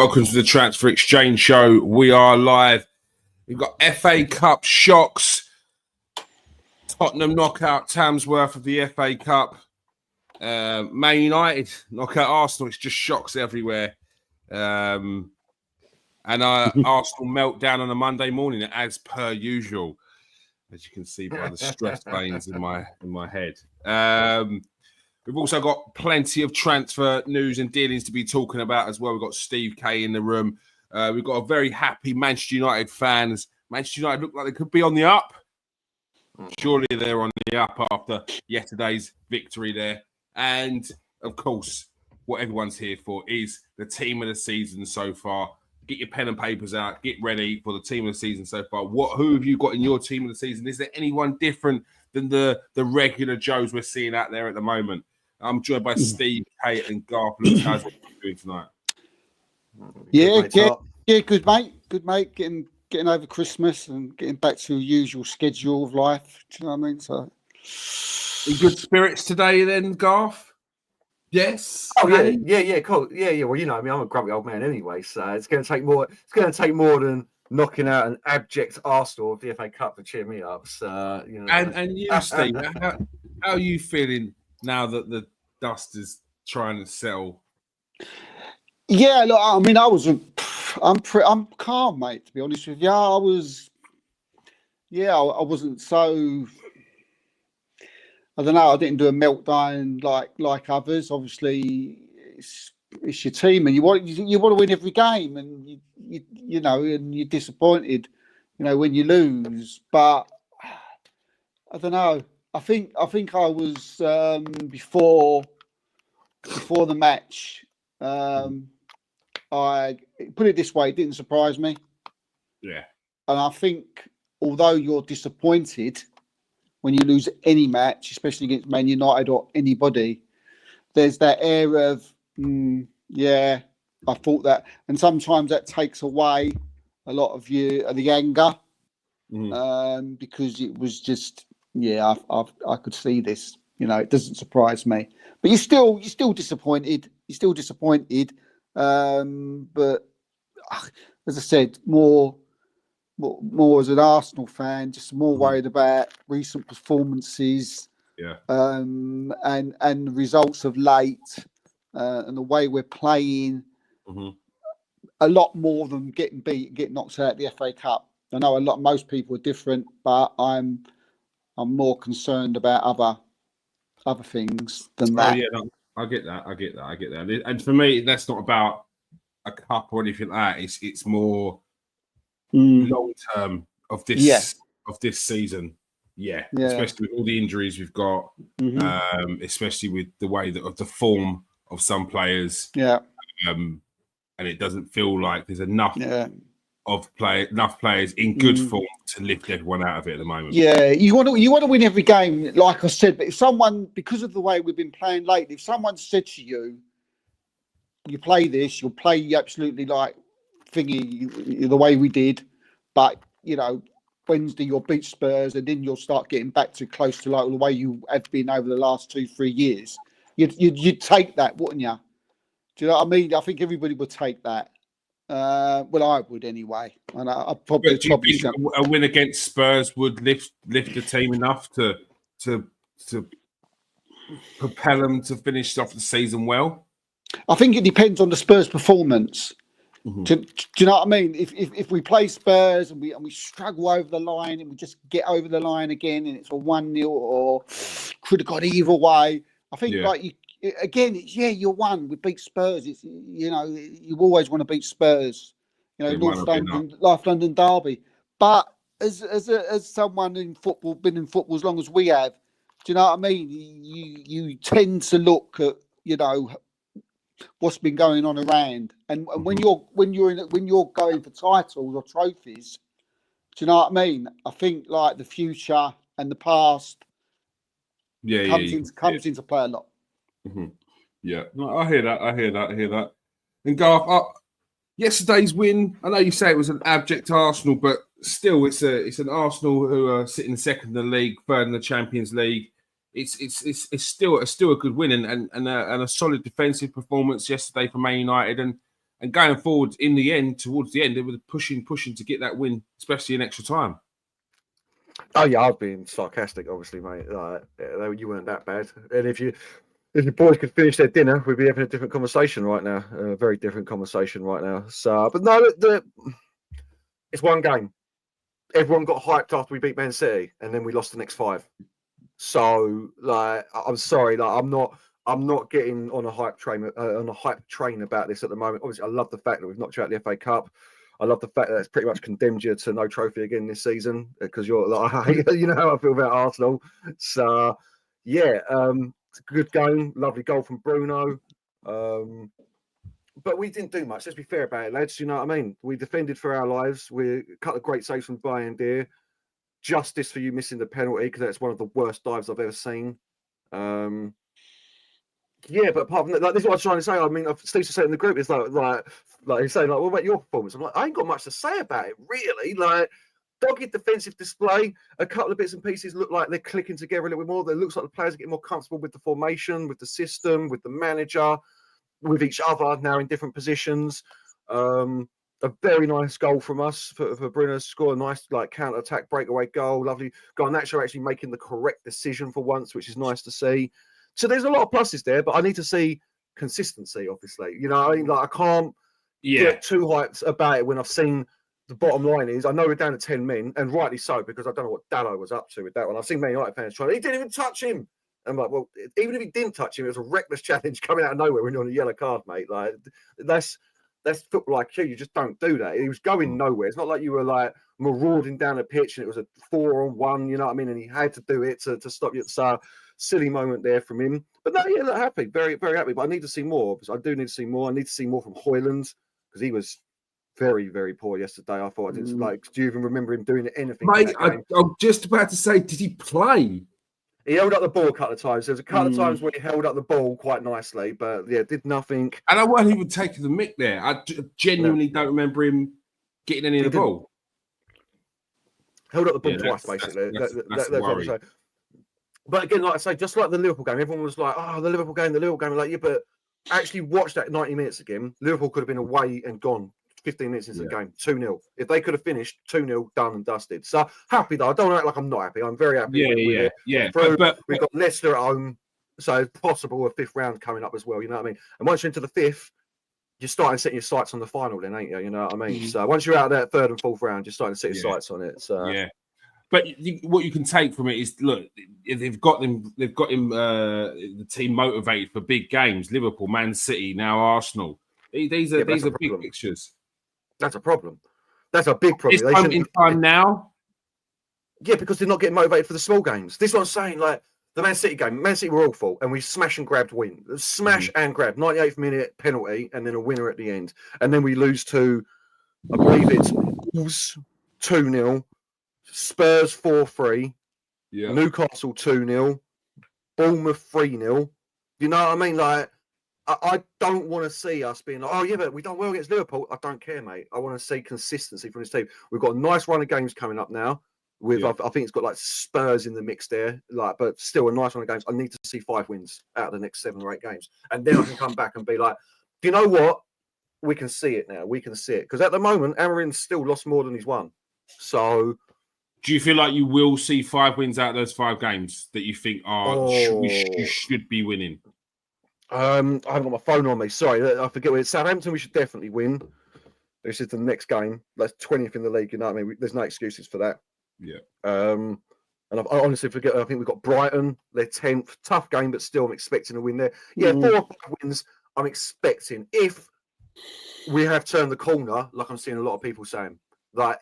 welcome to the Transfer Exchange Show. We are live. We've got FA Cup shocks. Tottenham knockout Tamsworth of the FA Cup. Man United knockout Arsenal. It's just shocks everywhere. And Arsenal meltdown on a Monday morning as per usual, as you can see by the stress veins in my head. We've also got plenty of transfer news and dealings to be talking about as well. We've got Steve K in the room. We've got a very happy Manchester United fans. Manchester United look like they could be on the up. Surely they're on the up after yesterday's victory there. And, of course, what everyone's here for is the team of the season so far. Get your pen and papers out. Get ready for the team of the season so far. Who have you got in your team of the season? Is there anyone different than the regular Joes we're seeing out there at the moment? I'm joined by Steve, Kate, and Garth. Luke, how's what you're doing tonight? Yeah, good mate. Good mate. Getting over Christmas and getting back to the usual schedule of life. Do you know what I mean? So, in good spirits today, then, Garth? Yes. Oh yeah, cool. Yeah. Well, you know, I mean, I'm a grumpy old man anyway, so it's going to take more. It's going to take more than knocking out an abject Arsenal of the FA Cup to cheer me up. So, you know. And you, Steve, how are you feeling now that the dust is trying to settle? Yeah, look, I mean, I'm calm, mate. To be honest with you, I wasn't so. I don't know. I didn't do a meltdown like others. Obviously, it's your team, and you want to win every game, and you know, and you're disappointed, you know, when you lose. But I don't know. I think I was before the match. I put it this way: it didn't surprise me. Yeah, and I think although you're disappointed when you lose any match, especially against Man United or anybody, there's that air of, I thought that. And sometimes that takes away a lot of the anger, because it was just, I could see this. You know, it doesn't surprise me. But you're still disappointed. You're still disappointed. But as I said, more as an Arsenal fan, just more worried about recent performances, and the results of late, and the way we're playing. A lot more than getting knocked out of the FA Cup. I know most people are different, but I'm more concerned about other things than that. Yeah, no, I get that. And for me, that's not about a cup or anything like that. It's more long term of this season. Yeah, especially with all the injuries we've got, especially with the way of the form of some players. Yeah, and it doesn't feel like there's enough players in good form to lift everyone out of it at the moment. Yeah, you want to win every game, like I said. But if someone, because of the way we've been playing lately, if someone said to you, "You play this, you'll play absolutely like thingy the way we did," but you know, Wednesday you'll beat Spurs, and then you'll start getting back to close to like the way you have been over the last 2-3 years. You'd take that, wouldn't you? Do you know what I mean? I think everybody would take that. Well, I would anyway, and I probably a win against Spurs would lift the team enough to propel them to finish off the season well. I think it depends on the Spurs' performance. Do you know what I mean? If we play Spurs and we struggle over the line and we just get over the line again and it's a 1-0 or could have gone either way, I think you won. We beat Spurs. It's, you know, you always want to beat Spurs. You know, North London derby. But as someone in football, been in football as long as we have, do you know what I mean? You tend to look at, you know, what's been going on around, and when you're going for titles or trophies, do you know what I mean? I think like the future and the past comes into play a lot. Yeah, no, I hear that. And Garth, yesterday's win, I know you say it was an abject Arsenal, but still, it's an Arsenal who are sitting second in the league, third in the Champions League. It's still a good win and a solid defensive performance yesterday for Man United. And And going forward in the end, towards the end, they were pushing to get that win, especially in extra time. Oh yeah, I was being sarcastic, obviously, mate. You weren't that bad. And if your boys could finish their dinner, we'd be having a different conversation right now. A very different conversation right now. So, but no, it's one game. Everyone got hyped after we beat Man City, and then we lost the next 5. So, like, I'm sorry, like, I'm not getting on a hype train about this at the moment. Obviously, I love the fact that we've knocked you out the FA Cup. I love the fact that it's pretty much condemned you to no trophy again this season because you're like, you know how I feel about Arsenal. So, yeah, it's a good game. Lovely goal from Bruno. But we didn't do much. Let's be fair about it, lads. You know what I mean? We defended for our lives. We cut a great saves from Brian Deere. Justice for you missing the penalty because that's one of the worst dives I've ever seen. Yeah, but apart from that, like, this is what I was trying to say. I mean, Steve said in the group, it's like he's saying, like, what about your performance? I'm like, I ain't got much to say about it, really. Like, dogged defensive display. A couple of bits and pieces look like they're clicking together a little bit more. It looks like the players are getting more comfortable with the formation, with the system, with the manager, with each other now in different positions. A very nice goal from us for Bruno to score a nice like counter-attack breakaway goal. Lovely. Garnacho actually making the correct decision for once, which is nice to see. So there's a lot of pluses there, but I need to see consistency, obviously. You know, I mean, like, I can't get too hyped about it when I've seen the bottom line is I know we're down to 10 men, and rightly so, because I don't know what Dallo was up to with that one. I've seen Man United fans trying. He didn't even touch him. And I'm like, well, even if he didn't touch him, it was a reckless challenge coming out of nowhere when you're on a yellow card, mate. Like, that's football IQ. You just don't do that. He was going nowhere. It's not like you were like marauding down a pitch and it was a 4-on-1, you know what I mean? And he had to do it to stop you. So silly moment there from him. But no, yeah, look, happy, very, very happy. But I need to see more. I do need to see more. I need to see more from Højlund because he was very, very poor yesterday. I thought I didn't like. Do you even remember him doing anything? Mate, I'm just about to say, did he play? He held up the ball a couple of times. There was a couple of times where he held up the ball quite nicely, but yeah, did nothing. And I wasn't even taking the mick there. I genuinely don't remember him getting any of the ball. Held up the ball twice, basically. That's worry. But again, like I say, just like the Liverpool game, everyone was like, "Oh, the Liverpool game." Like, yeah, but actually watch that 90 minutes again. Liverpool could have been away and gone 15 minutes into the game, 2-0. If they could have finished 2-0, done and dusted. So happy though. I don't act like I'm not happy. I'm very happy. Yeah. But we've got Leicester at home, so it's possible a 5th round coming up as well. You know what I mean? And once you're into the 5th, you're starting setting your sights on the final, then, ain't you? You know what I mean? So once you're out of that 3rd and 4th round, you're starting to set your sights on it. So yeah. But what you can take from it is, look, they've got him the team motivated for big games. Liverpool, Man City, now Arsenal. These are big fixtures. That's a problem. That's a big problem. This moment in time now? Yeah, because they're not getting motivated for the small games. This is what I'm saying. Like the Man City game, Man City were awful, and we smash and grabbed win. Smash and grab. 98th minute penalty, and then a winner at the end. And then we lose to, I believe it's Wolves 2-0, Spurs 4-3, Newcastle 2-0, Bournemouth 3-0. You know what I mean? Like, I don't want to see us being like, oh, yeah, but we done well against Liverpool. I don't care, mate. I want to see consistency from this team. We've got a nice run of games coming up now. I think it's got like Spurs in the mix there, but still a nice run of games. I need to see 5 wins out of the next 7 or 8 games. And then I can come back and be like, do you know what? We can see it now. We can see it. Because at the moment, Amorim's still lost more than he's won. So do you feel like you will see 5 wins out of those 5 games that you think you should be winning? I haven't got my phone on me. Sorry, I forget where it's. Southampton, we should definitely win. This is the next game. That's 20th in the league. You know what I mean? There's no excuses for that. Yeah. And I honestly forget. I think we've got Brighton. They're 10th. Tough game, but still, I'm expecting a win there. Yeah, 4 or 5 wins. I'm expecting if we have turned the corner, like I'm seeing a lot of people saying. Like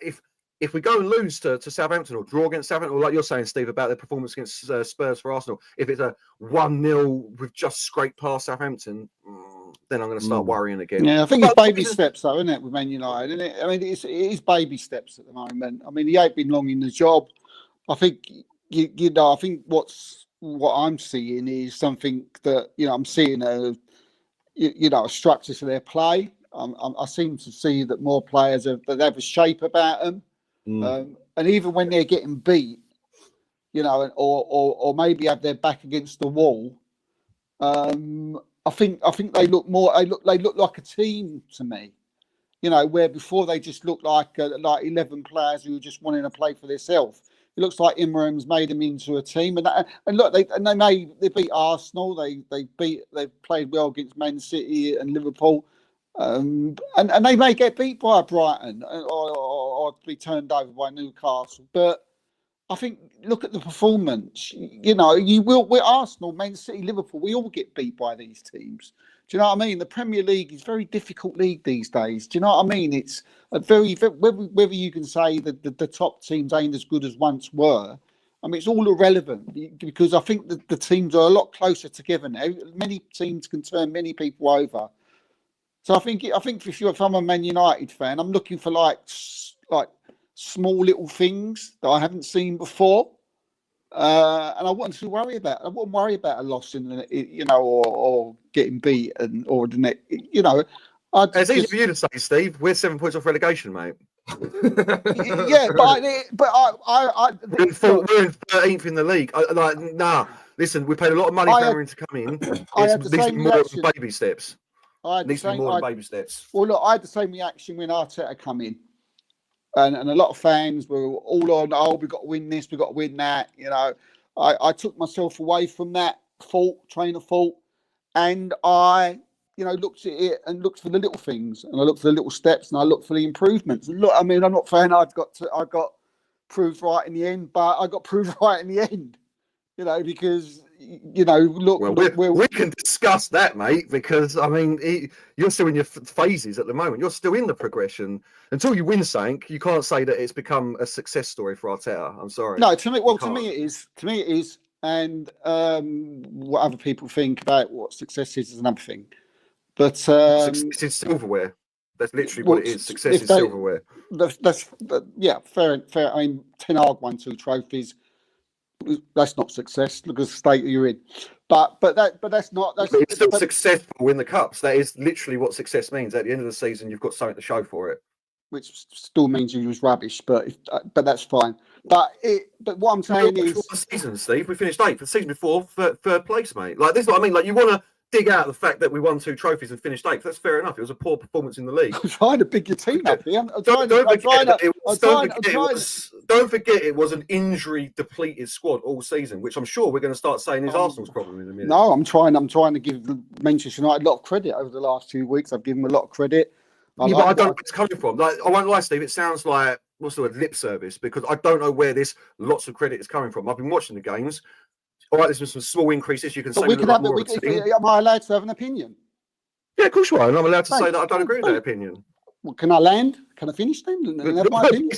if we go and lose to Southampton or draw against Southampton, or like you're saying, Steve, about their performance against Spurs for Arsenal, if it's a 1-0 with just scraped past Southampton, then I'm going to start worrying again. Yeah, I think it's baby steps, though, isn't it, with Man United? Isn't it? I mean, it is baby steps at the moment. I mean, he ain't been long in the job. I think I think what I'm seeing is something that I'm seeing a structure to their play. I seem to see that more players have a shape about them. And even when they're getting beat, or maybe have their back against the wall, I think they look more. They look like a team to me. You know, where before they just looked like 11 players who were just wanting to play for themselves. It looks like Imran's made them into a team, and look, they beat Arsenal. They played well against Man City and Liverpool, and they may get beat by Brighton or be turned over by Newcastle. But I think look at the performance. You know, you will. We're Arsenal, Man City, Liverpool. We all get beat by these teams. Do you know what I mean? The Premier League is a very difficult league these days. Do you know what I mean? It's a very whether you can say that the top teams ain't as good as once were. I mean, it's all irrelevant because I think that the teams are a lot closer together now. Many teams can turn many people over. So I think if I'm a Man United fan, I'm looking for like small little things that I haven't seen before. And I wouldn't worry about a loss in the, you know, or getting beat or the next, you know. It's easy for you to say, Steve. We're 7 points off relegation, mate. Yeah, we're in 13th in the league. Listen, we paid a lot of money for Amarin to come in. These are more baby steps. Baby steps. Well, look, I had the same reaction when Arteta come in. And a lot of fans were all on, we've got to win this, we've got to win that. You know, I took myself away from that train of thought, and I, you know, looked at it and looked for the little things, and I looked for the little steps, and I looked for the improvements. And look, I mean, I'm not saying I got proved right in the end, but I got proved right in the end. You know, because you know, look, we can discuss that, mate. Because I mean, you're still in your phases at the moment. You're still in the progression. Until you win something, you can't say that it's become a success story for Arteta. I'm sorry. No, to me it is. And what other people think about what success is another thing. But success is silverware. That's literally what it is. Success is silverware. Yeah, fair. I mean, Ten Hag won 2 trophies. That's not success. Look at the state you're in. But that's not. It's still successful in the cups. That is literally what success means. At the end of the season, you've got something to show for it. Which still means you was rubbish, but that's fine. But what I'm saying is, the season, Steve, we finished 8th. The season before, third place, mate. Like, this is what I mean. Like, you want to dig out the fact that we won 2 trophies and finished 8th. That's fair enough. It was a poor performance in the league. I'm trying to pick your team up here. Don't forget it was an injury depleted squad all season, which I'm sure we're going to start saying is Arsenal's problem in a minute. No, I'm trying to give Manchester United a lot of credit over the last 2 weeks. I've given them a lot of credit. But I don't know where it's coming from. Like, I won't lie, Steve. It sounds like, what's the word, lip service, because I don't know where this lots of credit is coming from. I've been watching the games. All right, there's been some small increases. You can say am I allowed to have an opinion? Yeah, of course you are. And I'm allowed to say that I don't agree with that opinion. Well, can I land? Can I finish then? And have my opinion?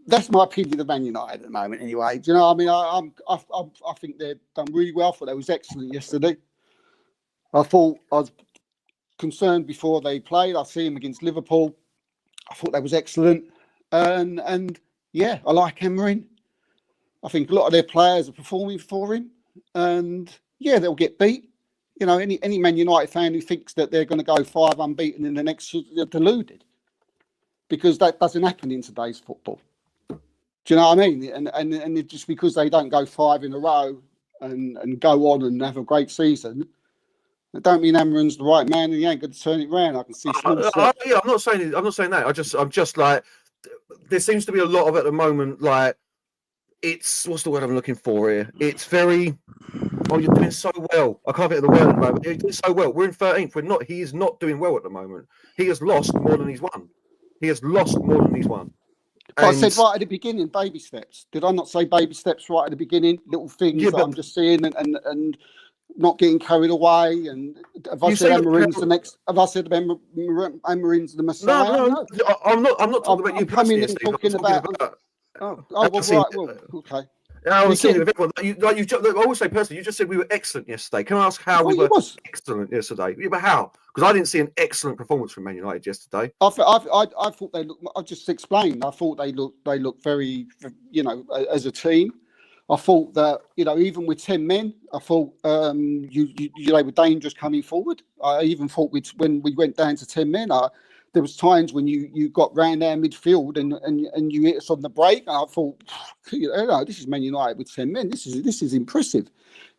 That's my opinion of Man United at the moment, anyway. Do you know? I mean, I think they've done really well. I thought they was excellent yesterday. I thought I was concerned before they played. I see him against Liverpool. I thought that was excellent, and yeah, I like Amarin. I think a lot of their players are performing for him, and yeah, they'll get beat. You know, any Man United fan who thinks that they're going to go 5 unbeaten in the next, they're deluded, because that doesn't happen in today's football. Do you know what I mean? And just because they don't go 5 in a row and go on and have a great season, it don't mean Amarin's the right man and he ain't going to turn it around. I can see. Yeah, I'm not saying that. I'm just like, there seems to be a lot of at the moment, like, it's, what's the word I'm looking for here? It's very, you're doing so well. I can't think of the word at the moment. You're doing so well. We're in 13th. He is not doing well at the moment. He has lost more than he's won. I said right at the beginning, baby steps. Did I not say baby steps right at the beginning? Little things that I'm just seeing and not getting carried away. And have I said Amarin's the next? Have I said Amarin's the Messiah? No. I'm not talking about you. Coming and talking about. Okay. I was saying with everyone. I always say personally, you just said we were excellent yesterday. Can I ask how we were excellent yesterday? Yeah, but how? Because I didn't see an excellent performance from Man United yesterday. I thought they looked. I just explained. I thought they looked very, you know, as a team. I thought that, you know, even with 10 men, I thought they were dangerous coming forward. I even thought when we went down to 10 men, there was times when you got round our midfield and you hit us on the break, and I thought, this is Man United with 10 men. This is impressive.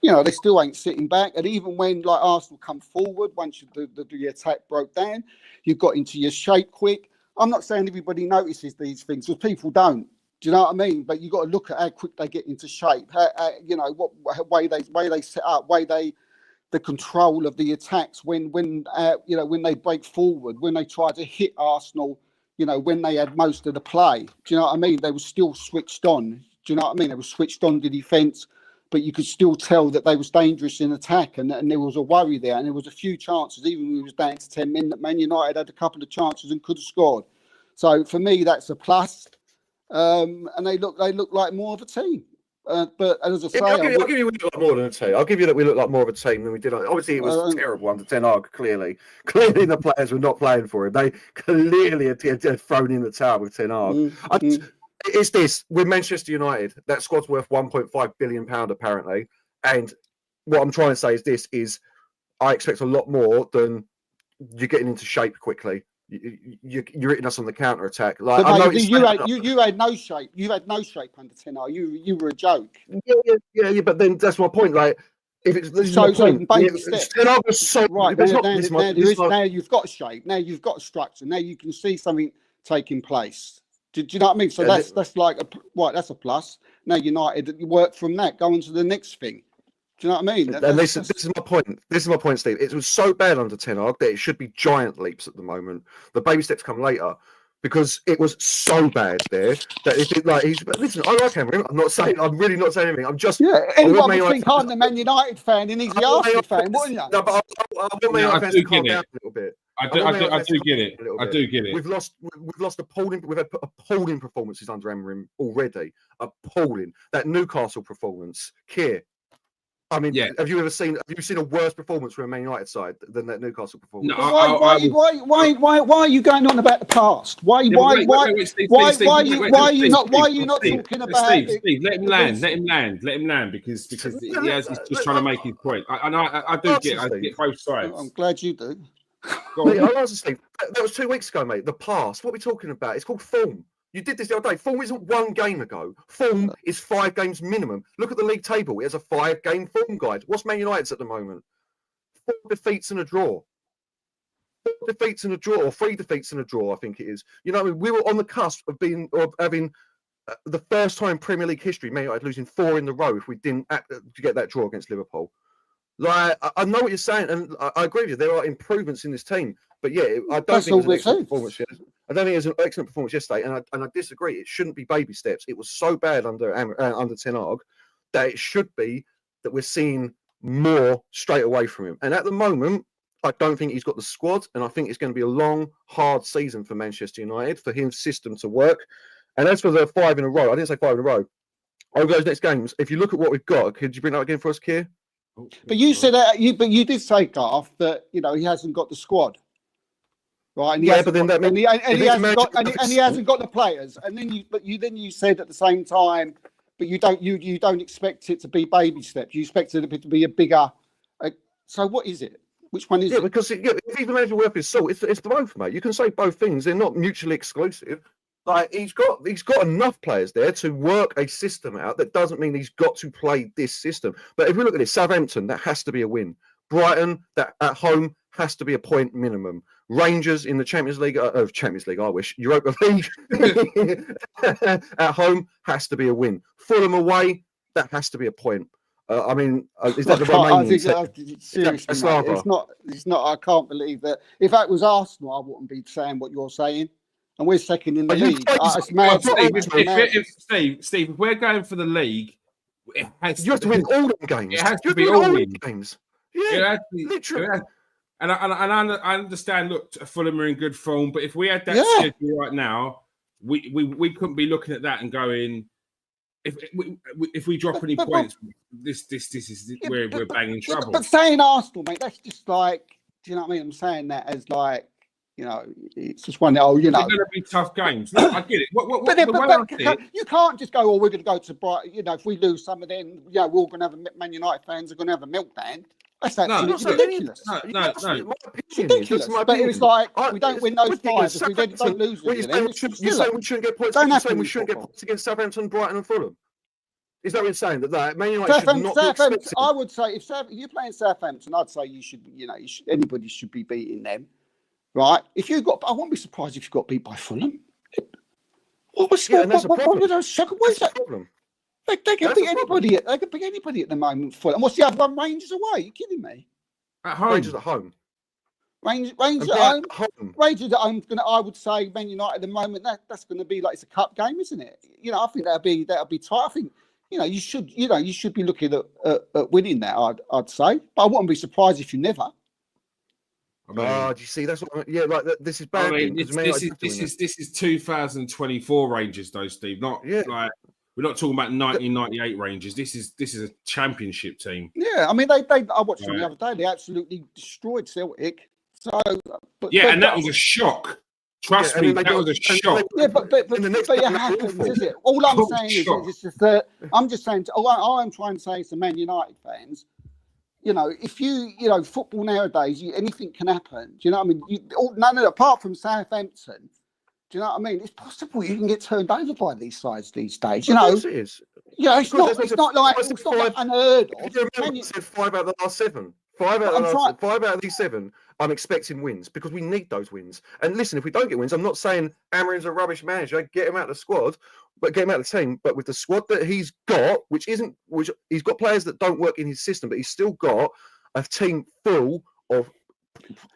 They still ain't sitting back. And even when like Arsenal come forward, once the attack broke down, you got into your shape quick. I'm not saying everybody notices these things, because people don't. Do you know what I mean? But you got to look at how quick they get into shape. What way they set up, the control of the attacks when they break forward, when they try to hit Arsenal, when they had most of the play. Do you know what I mean? They were still switched on. Do you know what I mean? They were switched on to defence, but you could still tell that they was dangerous in attack, and there was a worry there, and there was a few chances, even when we was down to 10 men, that Man United had a couple of chances and could have scored. So for me, that's a plus. And they look like more of a team. But as I say, I'll give you we look like more than a team. I'll give you that we look like more of a team than we did. Obviously, it was terrible under Ten Hag. Clearly, the players were not playing for him. They clearly had thrown in the towel with Ten Hag. It's this with Manchester United. That squad's worth £1.5 billion apparently. And what I'm trying to say is this: I expect a lot more than you're getting into shape quickly. You're hitting us on the counter attack. Like you had no shape. You had no shape under Ten Hag. You were a joke. Yeah. But then that's my point. Like, if it's baby steps. Ten Hag was so right. Now you've got shape. Now you've got structure. Now you can see something taking place. Do you know what I mean? So that's like that's a plus. Now United, you work from that. Go on to the next thing. Do you know what I mean? And this is my point. This is my point, Steve. It was so bad under Ten Hag that it should be giant leaps at the moment. The baby steps come later, because it was so bad there that if it listen, I like him. I'm really not saying anything. I'm just anyone would think I'm the Man United fan and he's the Arsenal fan, wouldn't you? No, but I want Man United fans to calm down a little bit. I do get it. We've lost appalling. We've had appalling performances under Emery already. Appalling. That Newcastle performance, Keir. I mean, have you seen a worse performance from a Man United side than that Newcastle performance? No, why are you going on about the past? Why are you not talking about Steve, let him land because he's just trying to make his point. I get both sides. I'm glad you do. Steve, that was 2 weeks ago, mate. The past. What are we talking about? It's called form. You did this the other day. Form isn't one game ago. Form is 5 games minimum. Look at the league table. It has a 5-game form guide. What's Man United's at the moment? 4 defeats and a draw. 4 defeats and a draw, or 3 defeats and a draw, I think it is. You know what I mean? We were on the cusp of having the first time in Premier League history, Man United losing 4 in a row if we didn't get that draw against Liverpool. Like, I know what you're saying, and I agree with you. There are improvements in this team. But I don't think it was an excellent performance. I don't think it was an excellent performance yesterday, and I disagree. It shouldn't be baby steps. It was so bad under Ten Hag that it should be that we're seeing more straight away from him. And at the moment, I don't think he's got the squad, and I think it's going to be a long, hard season for Manchester United for his system to work. And as for the 5 in a row, I didn't say 5 in a row. Over those next games, if you look at what we've got, could you bring that again for us, Keir? But you said that. You did say, Garth, that he hasn't got the squad. Right, and he hasn't got the players, and then you said at the same time, but you don't expect it to be baby steps. You expect it to be a bigger. So what is it? Which one is it? Because if he's the manager worth his salt, it's both, mate. You can say both things; they're not mutually exclusive. Like he's got enough players there to work a system out. That doesn't mean he's got to play this system. But if we look at this, Southampton, that has to be a win. Brighton, that at home has to be a point minimum. Rangers in the Champions League, I wish. Europa League at home has to be a win. Fulham away, that has to be a point. Is that the Romanian? Seriously, it's not. I can't believe that. If that was Arsenal, I wouldn't be saying what you're saying. And we're second in the league. Steve, if we're going for the league, you have to win all the games. It has to be all games. Yeah, literally. And I understand. Look, Fulham are in good form, but if we had that schedule right now, we couldn't be looking at that and going, if we drop any points, this is where we're banging trouble. But saying Arsenal, mate, that's just like, do you know what I mean? I'm saying that as like, it's just one. They're going to be tough games. No, I get it. But you can't just go, we're going to go to Brighton. If we lose some of them, we're all going to have Man United fans are going to have a meltdown. That's No, I'm not absolutely saying any of ridiculous. that. No, That's no. my It's opinion. Is, ridiculous. that's my But opinion. it's like I- we don't it's win those ridiculous. five if we then don't lose Well, them. Then it's you're still saying we shouldn't get points. don't You're happen saying we in shouldn't get football. points against Southampton, Brighton, and Fulham. Is that what you're saying? That Man United should Southampton, not be expecting? I would say if you're playing Southampton, I'd say you should. Anybody should be beating them, right? If you got, I won't be surprised if you got beat by Fulham. What was Yeah, and that's a problem. what was That's that? the problem. They can That's beat a anybody. They can beat anybody at the moment. Fulham. And what's the other one? Rangers away? Are you kidding me? At home. Rangers at home. Rangers And at Brighton home. at home. Rangers at home. I would say Man United at the moment. That's going to be like it's a cup game, isn't it? I think that'll be tight. I think you should be looking at winning that. I'd say, but I wouldn't be surprised if you never. I mean, Do you see? That's what. Yeah, like this is I bad. mean, because Man this United doing it. is 2024 Rangers, though, Steve. Not like we're not talking about 1998 Rangers. This is a championship team. Yeah, I mean I watched them the other day. They absolutely destroyed Celtic. So, that was a shock. Trust me, that was a shock. Yeah, but it happens, is it? All I'm saying is it's just that I'm just saying. All I'm trying to say to Man United fans, if football nowadays, anything can happen. Do you know what I mean? Apart from Southampton. Do you know what I mean? It's possible you can get turned over by these sides these days. Of course it is. Yeah, it's not like unheard of. If you remember, you said 5 out of the last 7. 5 out of these 7, I'm expecting wins because we need those wins. And listen, if we don't get wins, I'm not saying Amarim's a rubbish manager. Get him out of the squad, but get him out of the team. But with the squad that he's got, which he's got players that don't work in his system, but he's still got a team full of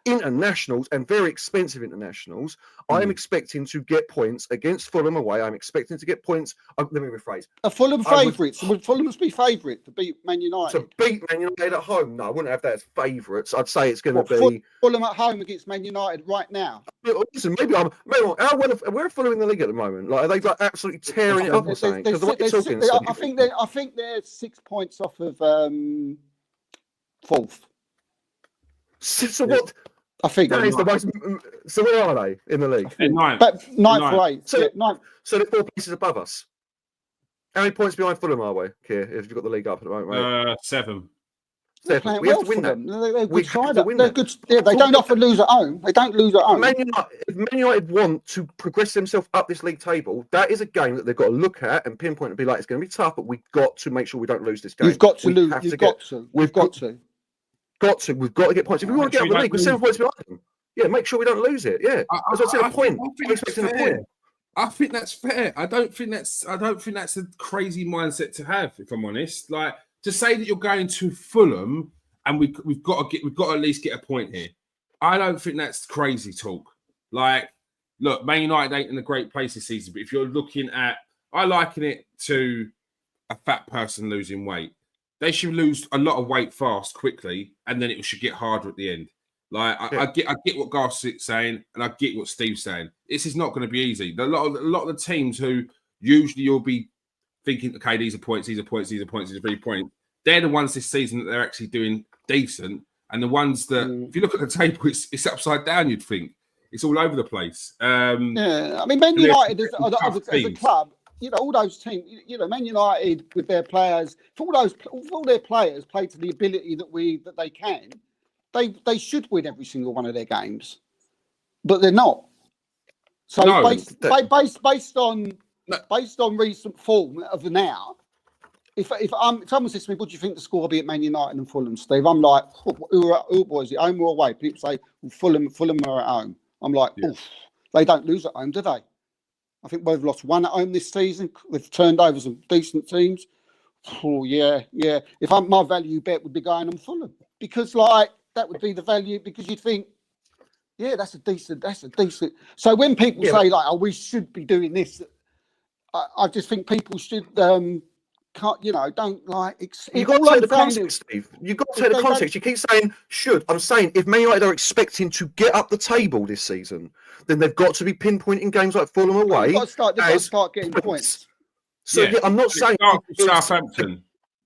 internationals and very expensive internationals. I am expecting to get points against Fulham away. I'm expecting to get points. Let me rephrase. A Fulham favourites. Would Fulham must be favourite to beat Man United? To beat Man United at home? No, I wouldn't have that as favourites. I'd say it's going to be Fulham at home against Man United right now. Listen, we're following the league at the moment. Like, are they like absolutely tearing it up or something? Because the way you're talking, I think they're 6 points off of fourth. So what? I think that is the most. So where are they in the league? Ninth. But ninth or eighth. So, ninth. So they're 4 places above us. How many points behind Fulham are we, Keir, if you've got the league up at the moment, mate? 7. They're playing We well have to win for that. them. They're We good have side. to win They're that. good. Yeah, they don't often lose at home. They don't lose at home. If Man United want to progress themselves up this league table, that is a game that they've got to look at and pinpoint and be like, it's going to be tough, but we've got to make sure we don't lose this game. You've got to lose. We've got to. We've got to get points. If we want to get up the league, we're 7 points behind them. Yeah, make sure we don't lose it. Yeah, as I said, a point. I think that's fair. I don't think that's a crazy mindset to have, if I'm honest. Like, to say that you're going to Fulham and we've got to at least get a point here. I don't think that's crazy talk. Like, look, Man United ain't in a great place this season, but if you're looking at, I liken it to a fat person losing weight. They should lose a lot of weight fast, quickly, and then it should get harder at the end. Like, I get what Garth's saying, and I get what Steve's saying. This is not going to be easy. A lot of the teams who usually you'll be thinking, okay, these are points, these are 3 points. They're the ones this season that they're actually doing decent, and the ones that, if you look at the table, it's upside down. You'd think it's all over the place. Yeah, I mean, Man United as a club. All those teams. Man United with their players. If all their players play to the ability that they can. They should win every single one of their games, but they're not. So based on recent form of the now, if someone says to me, "What do you think the score will be at Man United and Fulham?" Steve, I'm like, "Who boys? It home or away?" People say, well, "Fulham are at home." I'm like, "Oof, they don't lose at home, do they?" I think we've lost 1 at home this season. They've turned over some decent teams. Oh yeah. If my value bet would be going on Fulham because that would be the value because you'd think, yeah, that's a decent. So when people say we should be doing this, I just think people should don't like. You've got to take the context, Steve. You've got to take the context. You keep saying should. I'm saying if Man United are expecting to get up the table this season, then they've got to be pinpointing games like Fulham away. They've got to start getting points. So I'm not saying Southampton.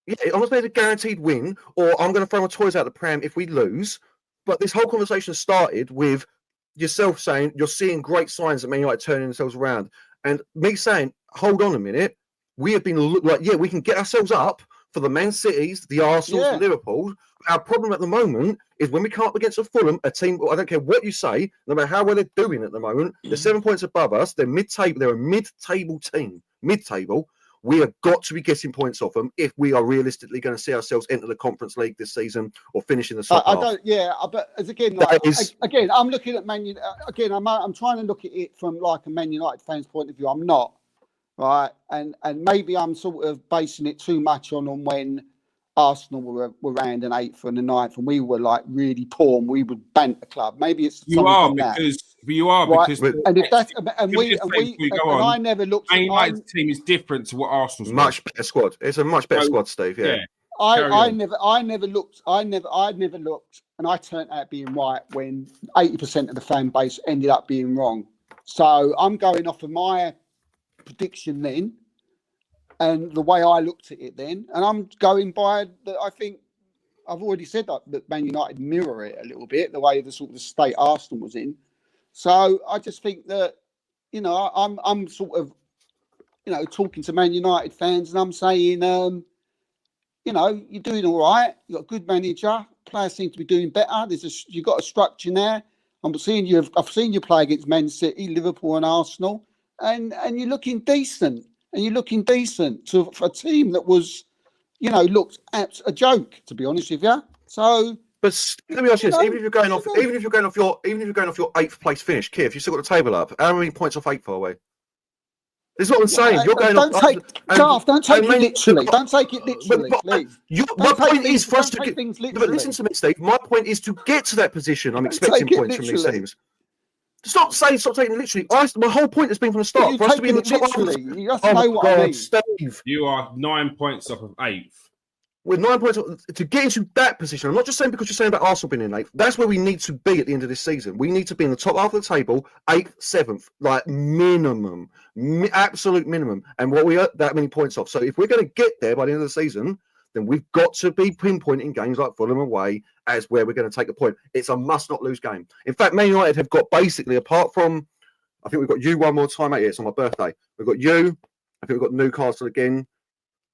Yeah, I'm not saying it's a guaranteed win, or I'm going to throw my toys out the pram if we lose. But this whole conversation started with yourself saying you're seeing great signs that Man United turning themselves around, and me saying, hold on a minute, we have been we can get ourselves up, for the Man Cities, the Arsenals, Yeah. the Liverpools. Our problem at the moment is when we come up against a Fulham, a team, I don't care what you say, no matter how well they're doing at the moment, they're 7 points above us. They're mid-table. They're a mid-table team. Mid-table. We have got to be getting points off them if we are realistically going to see ourselves enter the Conference League this season or finish in the top half. But as again, That is- again, I'm looking at Man United. Again, I'm trying to look at it from like a Man United fan's point of view. I'm not, right, and maybe I'm sort of basing it too much on when Arsenal were around in 8th and the 9th, and we were like really poor, and we would bant the club. Maybe it's You are something like that. because And if that's and Let me just say before you go on, I never looked. Man United's team is different to what Arsenal's. Much better squad. It's a much better So, squad, Steve. Yeah. I never looked, and I turned out being right when 80% of the fan base ended up being wrong. So I'm going off of my prediction then, and the way I looked at it then, and I'm going by that. I think I've already said that Man United mirror it a little bit, the way the sort of state Arsenal was in. So I just think that, you know, I'm sort of, you know, talking to Man United fans, and I'm saying, you know, you're doing all right. You've got a good manager. Players seem to be doing better. You've got a structure there. I've seen you play against Man City, Liverpool, and Arsenal, and you're looking decent. And you're looking decent for a team that was, you know, looked at a joke, to be honest with you. So, but let me ask you this: even if you're going off your 8th place finish, Kev, you still got the table up. How many points off 8th are we? This is what I'm saying. You're going don't off. take it literally. Don't take it literally, please. My point is for us to get. things But literally. listen to me, Steve. My point is to get to that position. I'm expecting take it points from these literally. teams. Stop taking it literally. My whole point has been from the start. You For us to be in the taking it top half. literally. You have to Oh know my what I God, mean. Steve. You are 9 points off of 8th. With 9 points to get into that position. I'm not just saying because you're saying about Arsenal being in 8th. That's where we need to be at the end of this season. We need to be in the top half of the table, 8th, 7th, like minimum, absolute minimum. And what we are that many points off. So if we're going to get there by the end of the season, then we've got to be pinpointing games like Fulham away as where we're going to take a point. It's a must-not-lose game. In fact, Man United have got basically, apart from, I think we've got you one more time, mate. It's on my birthday. We've got you. I think we've got Newcastle again,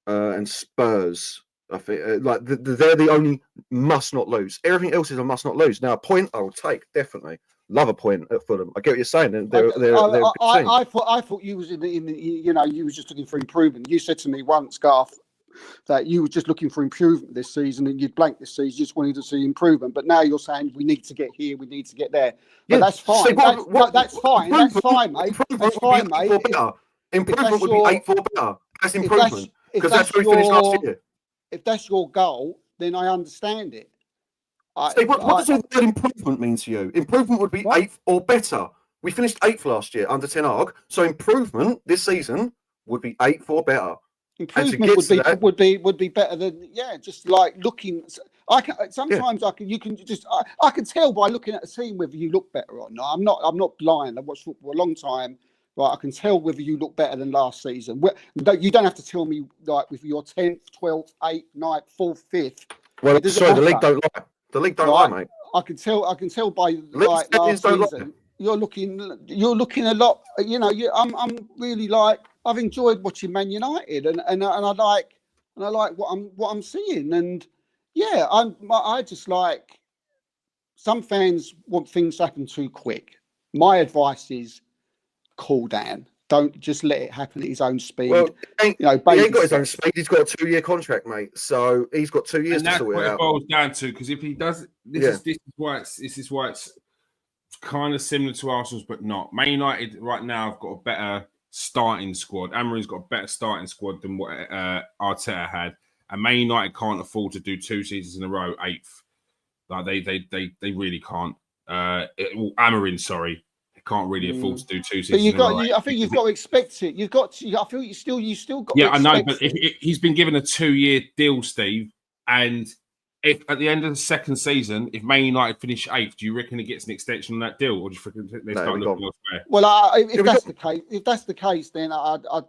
and Spurs. I think they're the only must not lose. Everything else is a must not lose. Now a point I will take definitely. Love a point at Fulham. I get what you're saying. I thought you was in the you know, you was just looking for improvement. You said to me once, Garth, that you were just looking for improvement this season, and you'd blank this season. You just wanted to see improvement. But now you're saying we need to get here, we need to get there. But that's fine. That's fine. That's fine, mate. That's fine, mate. Improvement would be 8 or better. That's improvement because that's where we finished last year. If that's your goal, then I understand it. Steve, what does the word improvement mean to you? Improvement would be 8th or better. We finished 8th last year under Ten Hag, so improvement this season would be 8th or better. Improvement would be better than just like looking. I can sometimes I can tell by looking at a team whether you look better or not. I'm not blind. I've watched football a long time. Right, I can tell whether you look better than last season. You don't have to tell me like with your 10th, 12th, 8th, 9th, 4th, 5th. Well, sorry, the league don't lie. The league don't lie, mate. I can tell by like last season. You're looking a lot. You know, I'm really like I've enjoyed watching Man United, and I like what I'm seeing, and I just like some fans want things to happen too quick. My advice is cool down. Don't just let it happen at his own speed. Well, he ain't got his own steps. speed. He's got a 2-year contract, mate. So he's got 2 years And to sort it that's what it out. boils down to. Because if he does, this is why it's kind of similar to Arsenal's, but not. Man United right now have got a better starting squad. Amorim's got a better starting squad than what Arteta had, and Man United can't afford to do 2 seasons in a row 8th. Like they really can't. Amorim, sorry. Can't really afford to do 2 seasons. But I think you've got to expect it. You've got to. I feel you still got. Yeah, to I know, expect but it. he's been given a 2-year deal, Steve, and if at the end of the second season, if Man United finish 8th, do you reckon he gets an extension on that deal, or do you reckon they start looking elsewhere? Well, if that's the case, then I don't.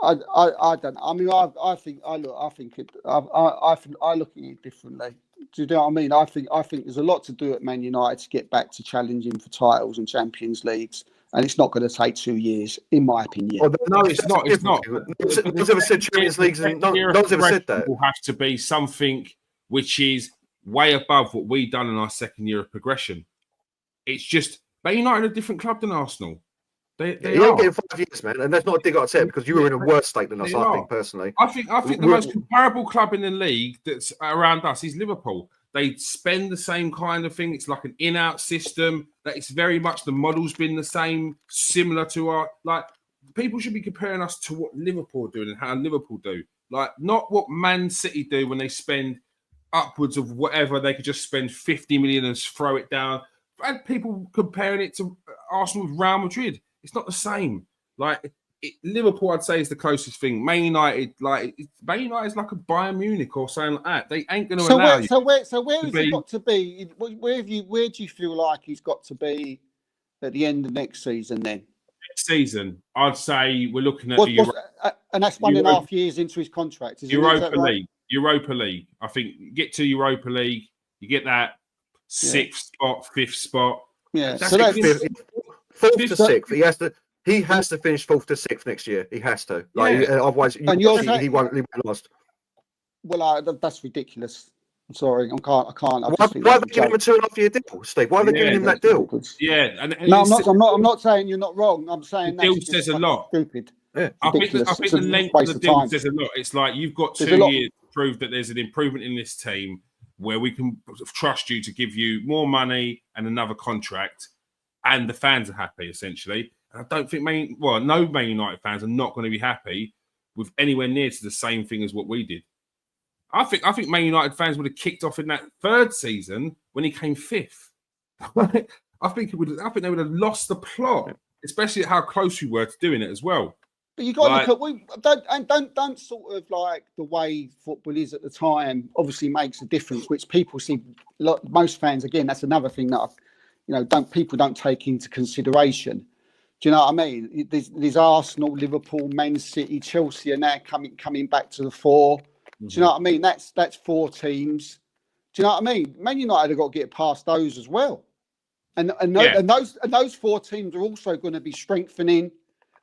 I mean, I look at it differently. Do you know what I mean? I think there's a lot to do at Man United to get back to challenging for titles and Champions Leagues, and it's not going to take 2 years, in my opinion. Oh, No, it's not. It's not. No one's ever said Champions Leagues, and no one's ever said that. Will have to be something which is way above what we've done in our second year of progression. It's just Man United are a different club than Arsenal. They You are. ain't getting 5 years, man, and that's not a dig at Arteta because you were in a worse state than us. They I are. think personally. I think the most comparable club in the league that's around us is Liverpool. They spend the same kind of thing. It's like an in-out system. That it's very much the model's been the same, similar to our people should be comparing us to what Liverpool are doing and how Liverpool do. Like not what Man City do when they spend upwards of whatever they could just spend 50 million and throw it down. And people comparing it to Arsenal with Real Madrid. It's not the same. Liverpool, I'd say, is the closest thing. Man United, Man United is like a Bayern Munich or something like that. They ain't going to allow you. So where has he got to be? Where do you feel like he's got to be at the end of next season? Then next season, I'd say we're looking at and that's 1.5 years into his contract. Europa League. Europa League. I think you get to Europa League, you get that 6th spot, 5th spot. Yeah, so that's 4th to 6th. He has to finish 4th to 6th next year. He has to. Otherwise, he won't last. Well, that's ridiculous. I'm sorry, I can't. Why are they giving him a 2.5 year deal, Steve? Why are they giving him that deal? Yeah, no, I'm not saying you're not wrong. I'm saying the deal says a lot. Stupid. Yeah. I think the length of the deal says a lot. It's like you've got 2 years to prove that there's an improvement in this team where we can trust you to give you more money and another contract, and the fans are happy essentially. And I don't think no Man United fans are not going to be happy with anywhere near to the same thing as what we did. I think Man United fans would have kicked off in that 3rd season when he came 5th. I think they would have lost the plot, especially at how close we were to doing it as well. But you got to look at don't sort of like the way football is at the time. Obviously, makes a difference, which people see. Most fans, again, that's another thing that people don't take into consideration. Do you know what I mean? There's Arsenal, Liverpool, Man City, Chelsea are now coming back to the fore. Mm-hmm. Do you know what I mean? That's 4 teams. Do you know what I mean? Man United have got to get past those as well, and those 4 teams are also going to be strengthening,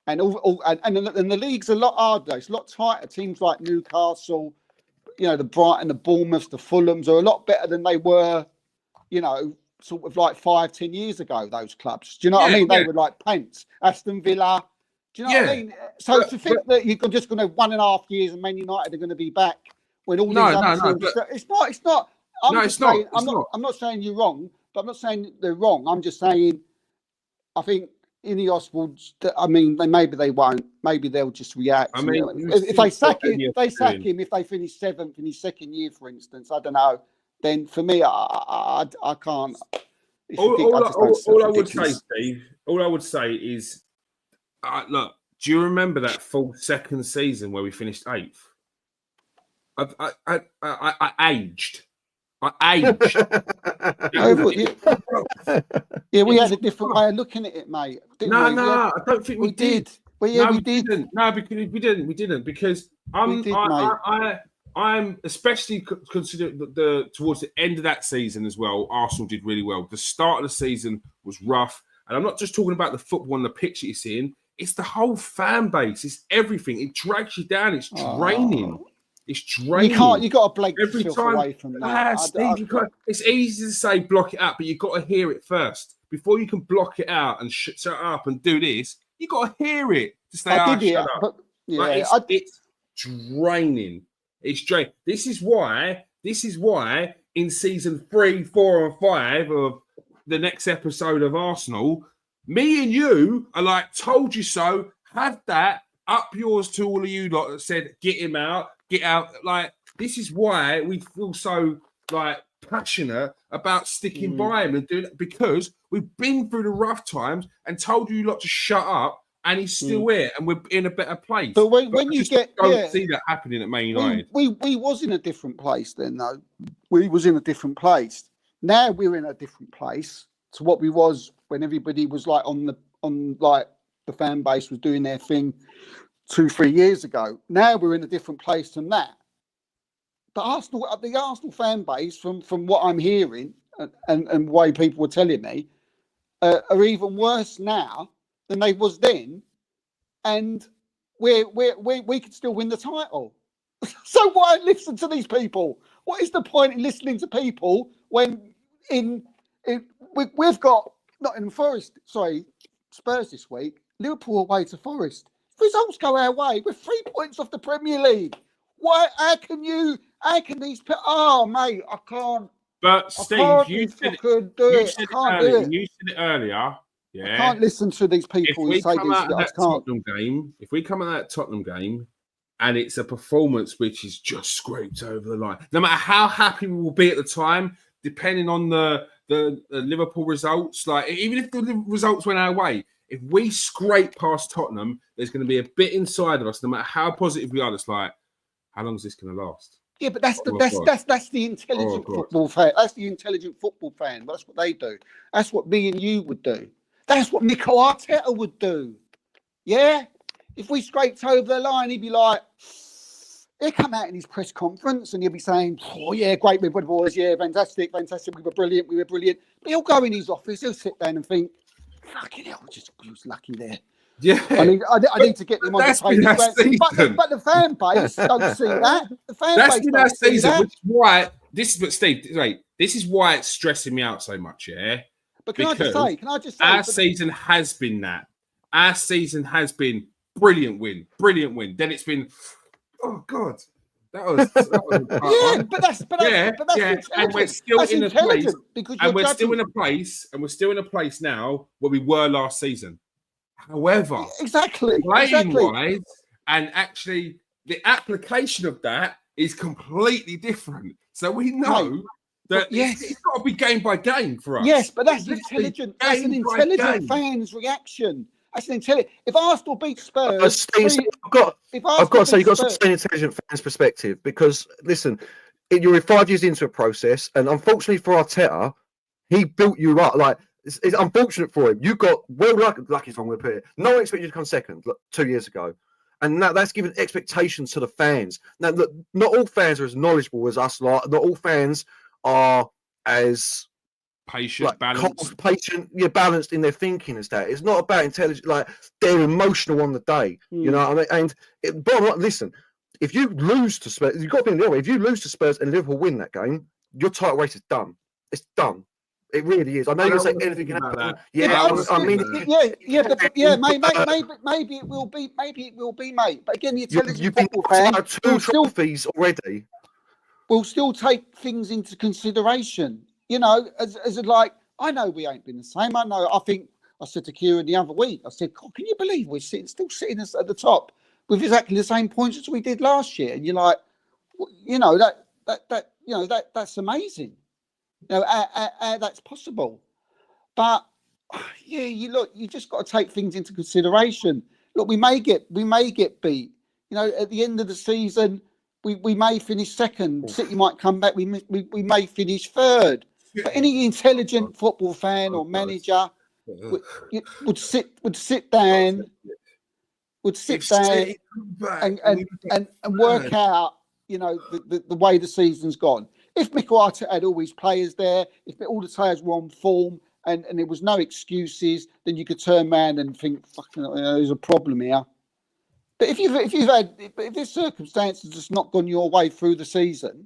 and the league's a lot harder. It's a lot tighter. Teams like Newcastle, the Brighton, the Bournemouths, the Fulhams are a lot better than they were, sort of like 5-10 years ago, those clubs. Do you know what I mean? They were like Pence, Aston Villa. Do you know what I mean? So to think that you're just going to have 1.5 years and Man United are going to be back when all these other teams... It's not. I'm not saying you're wrong, but I'm not saying they're wrong. I'm just saying I think Ineos will... maybe they won't. Maybe they'll just react. If they sack him, if they finish 7th in his second year, for instance, I don't know. Then for me, I can't. All I would say, Steve, is, look, do you remember that full 2nd season where we finished 8th? I aged. We had a different way of looking at it, mate. I don't think we did. We didn't. No, because we didn't. Because I'm especially considering towards the end of that season as well. Arsenal did really well. The start of the season was rough, and I'm not just talking about the football on the pitch that you're seeing. It's the whole fan base. It's everything. It drags you down. It's draining. It's draining. You got to break every time away from that. It's easy to say block it out, but you got to hear it first before you can block it out and shut up and do this. You got to hear it to say, shut up. It's draining. It's draining. This is why in season 3, 4, and 5 of the next episode of Arsenal, me and you are like, told you so. Have that up yours to all of you lot that said, get him out, get out. Like, this is why we feel so passionate about sticking by him and doing it, because we've been through the rough times and told you lot to shut up. And he's still here, and we're in a better place. But when you don't see that happening at Man United. We was in a different place then, though. We was in a different place. Now we're in a different place to what we was when everybody was on the fan base was doing their thing 2-3 years ago. Now we're in a different place than that. The Arsenal fan base, from what I'm hearing and the way people were telling me, are even worse now than they was then, and we could still win the title. So why listen to these people? What is the point in listening to people when we've got Nottingham Forest, Spurs this week, Liverpool away to Forest. Results go our way. We're 3 points off the Premier League. Why? How can these? Oh, mate, I can't. But Steve, you said it earlier. Yeah, I can't listen to these people who say these. If we come out of that Tottenham game, and it's a performance which is just scraped over the line, no matter how happy we will be at the time, depending on the Liverpool results, like even if the results went our way, if we scrape past Tottenham, there's going to be a bit inside of us, no matter how positive we are. That's like, how long is this going to last? Yeah, but that's the intelligent football fan. That's the intelligent football fan. That's what they do. That's what me and you would do. That's what Mikel Arteta would do. Yeah, if we scraped over the line, he'd be like, he'll come out in his press conference and he'll be saying, "Oh yeah, great, we were boys. Yeah, fantastic, we were brilliant. But he'll go in his office, he'll sit down and think, "Fucking hell, we was lucky there." Yeah, I need to get them on the page. But the fan base don't see that. The fan base don't see that. Which is why this is why it's stressing me out so much. Yeah, but can I just say, our season has been that. Our season has been brilliant win. Then it's been, oh god, that was yeah, but that's and we're still in a place, and we're still in a place now where we were last season. However, exactly. Wise, and actually the application of that is completely different. So we know that it's got to be game by game for us. Yes, but that's intelligent. That's an intelligent fan's reaction. That's an intelligent. If Arsenal beat Spurs, I've got to say, you've got to say an intelligent fan's perspective, because listen, you're 5 years into a process, and unfortunately for Arteta, he built you up like. It's unfortunate for him. You got lucky is wrong with it. No one expected you to come second 2 years ago, and now that's given expectations to the fans. Now, look, not all fans are as knowledgeable as us. Not all fans are as patient, balanced. Balanced in their thinking as that. It's not about intelligence. Like, they're emotional on the day. You know what I mean? And listen, if you lose to Spurs, you've got to be in the other way. If you lose to Spurs and Liverpool win that game, your title race is done. It's done. It really is. I know you're going to say anything can happen. Maybe it will be. Maybe it will be, mate. But again, the intelligent football fan two trophies already. We'll still take things into consideration. You know, as like, I know we ain't been the same. I think I said to Kieran the other week, I said, God, can you believe we're still sitting at the top with exactly the same points as we did last year? And you're like, you know, that's amazing. You know, that's possible. But yeah, you just got to take things into consideration. Look, we may get beat. You know, at the end of the season, we may finish second. City might come back. We may finish third. But any intelligent football fan or manager would sit down and work out, you know, the way the season's gone. If Mikel Arteta had all his players there, if all the players were on form and there was no excuses, then you could turn around and think, fucking, there's a problem here. But if this circumstance has just not gone your way through the season,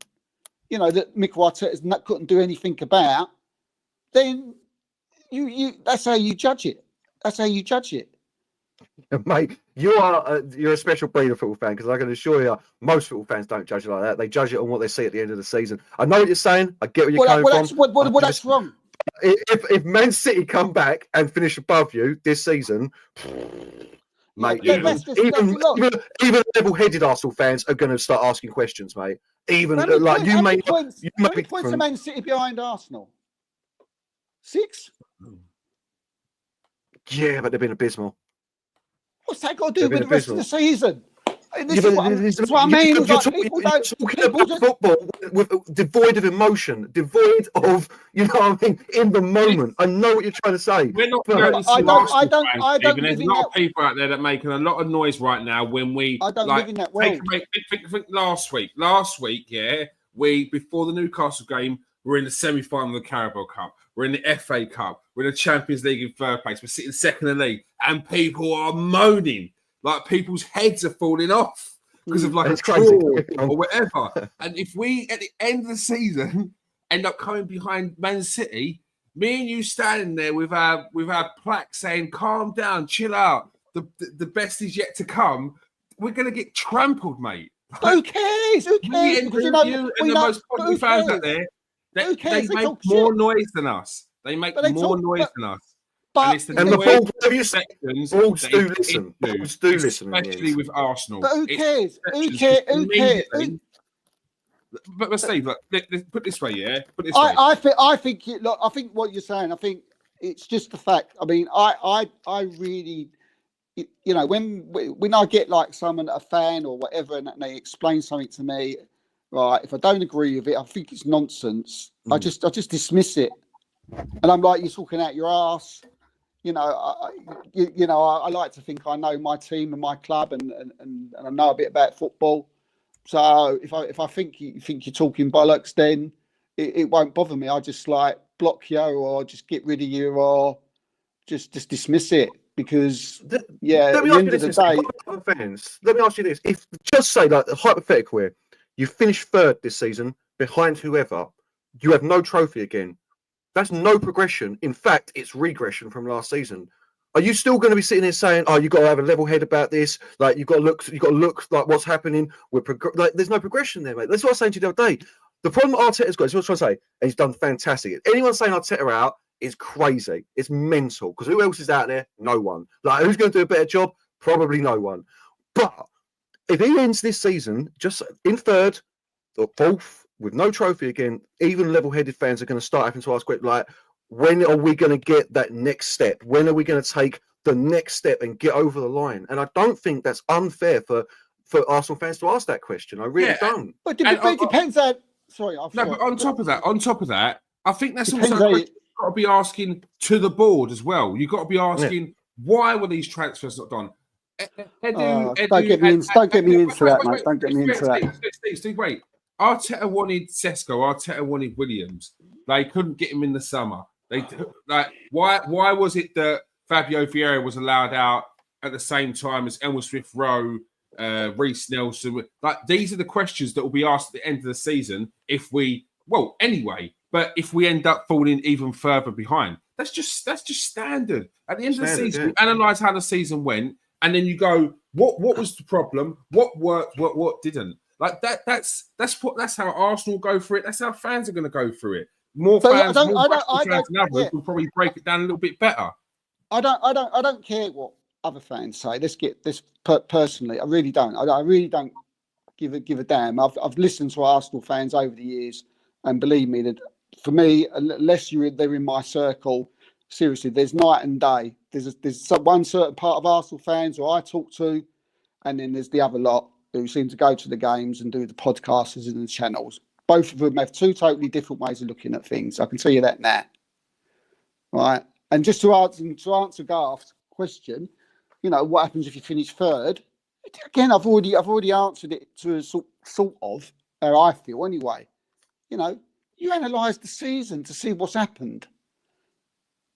you know, that Mikel Arteta couldn't do anything about, then that's how you judge it. That's how you judge it. Mate, you're a special breed of football fan, because I can assure you, most football fans don't judge it like that. They judge it on what they see at the end of the season. I know what you're saying. I get where you're coming from. That's wrong. If Man City come back and finish above you this season, mate, even level-headed Arsenal fans are going to start asking questions, mate. How many points are Man City behind Arsenal? 6? Yeah, but they've been abysmal. What's that got to do with the rest of the season? This is what I mean. You're talking about football devoid of emotion, devoid of, you know what I mean, in the moment. I know what you're trying to say. We're not going to I don't there's a lot of people out there that are making a lot of noise right now when we live in that world. Think last week, yeah, we before the Newcastle game, We're in the semi-final of the Carabao Cup. We're in the FA Cup. We're in the Champions League in third place. We're sitting second in the league, and people are moaning like people's heads are falling off because of like a draw or whatever. And if we at the end of the season end up coming behind Man City, me and you standing there with our plaque saying, "Calm down, chill out. The best is yet to come." We're gonna get trampled, mate. Who cares? Who cares? Because you and the most popular fans out there, they make more noise than us. They make more noise than us. But the balls do listen. Balls do listen, especially with Arsenal. But who cares? Who cares? But Steve, look, put it this way, yeah. Put it this way. I think. Look, I think what you're saying. I think it's just the fact. I mean, I really, you know, when I get like someone, a fan or whatever, and they explain something to me, right? If I don't agree with it, I think it's nonsense. I just dismiss it, and I'm like, you're talking out your ass. You know, I like to think I know my team and my club, and I know a bit about football. So if I think you're talking bollocks, then it won't bother me. I just like block you or just get rid of you or just dismiss it because at the end of the day, fans. Let me ask you this: if just say like hypothetical here, you finish third this season behind whoever, you have no trophy again. That's no progression. In fact, it's regression from last season. Are you still going to be sitting there saying, "Oh, you got to have a level head about this"? Like you got to look like what's happening. Like there's no progression there, mate. That's what I was saying to you the other day. The problem Arteta's got is what I was trying to say, and he's done fantastic. Anyone saying Arteta out is crazy. It's mental because who else is out there? No one. Like who's going to do a better job? Probably no one. But if he ends this season just in third or fourth with no trophy again, even level-headed fans are going to start having to ask, like, when are we going to get that next step? When are we going to take the next step and get over the line? And I don't think that's unfair for Arsenal fans to ask that question. I really don't. But it depends on. Sorry, but on top of that, I think that's also a question you've got to be asking to the board as well. You've got to be asking why were these transfers not done? Don't get me into that, mate. Don't get me into that. Steve, wait. Arteta wanted Sesko. Arteta wanted Williams. They couldn't get him in the summer. Why was it that Fabio Vieira was allowed out at the same time as Emil Smith-Rowe, Reece Nelson? Like these are the questions that will be asked at the end of the season if we but if we end up falling even further behind. That's just standard. At the end of the season, we analyse how the season went, and then you go, what was the problem? What worked? What didn't? Like that's how Arsenal go through it. That's how fans are going to go through it. More fans, will probably break it down a little bit better. I don't care what other fans say. Let's get this personally. I really don't. I really don't give a damn. I've listened to Arsenal fans over the years, and believe me, that for me, unless they're in my circle, seriously, there's night and day. There's one certain part of Arsenal fans who I talk to, and then there's the other lot who seem to go to the games and do the podcasts and the channels. Both of them have two totally different ways of looking at things. I can tell you that now. Right. And just to answer Garth's question, you know, what happens if you finish third? Again, I've already answered it to a sort of how I feel anyway. You know, you analyse the season to see what's happened.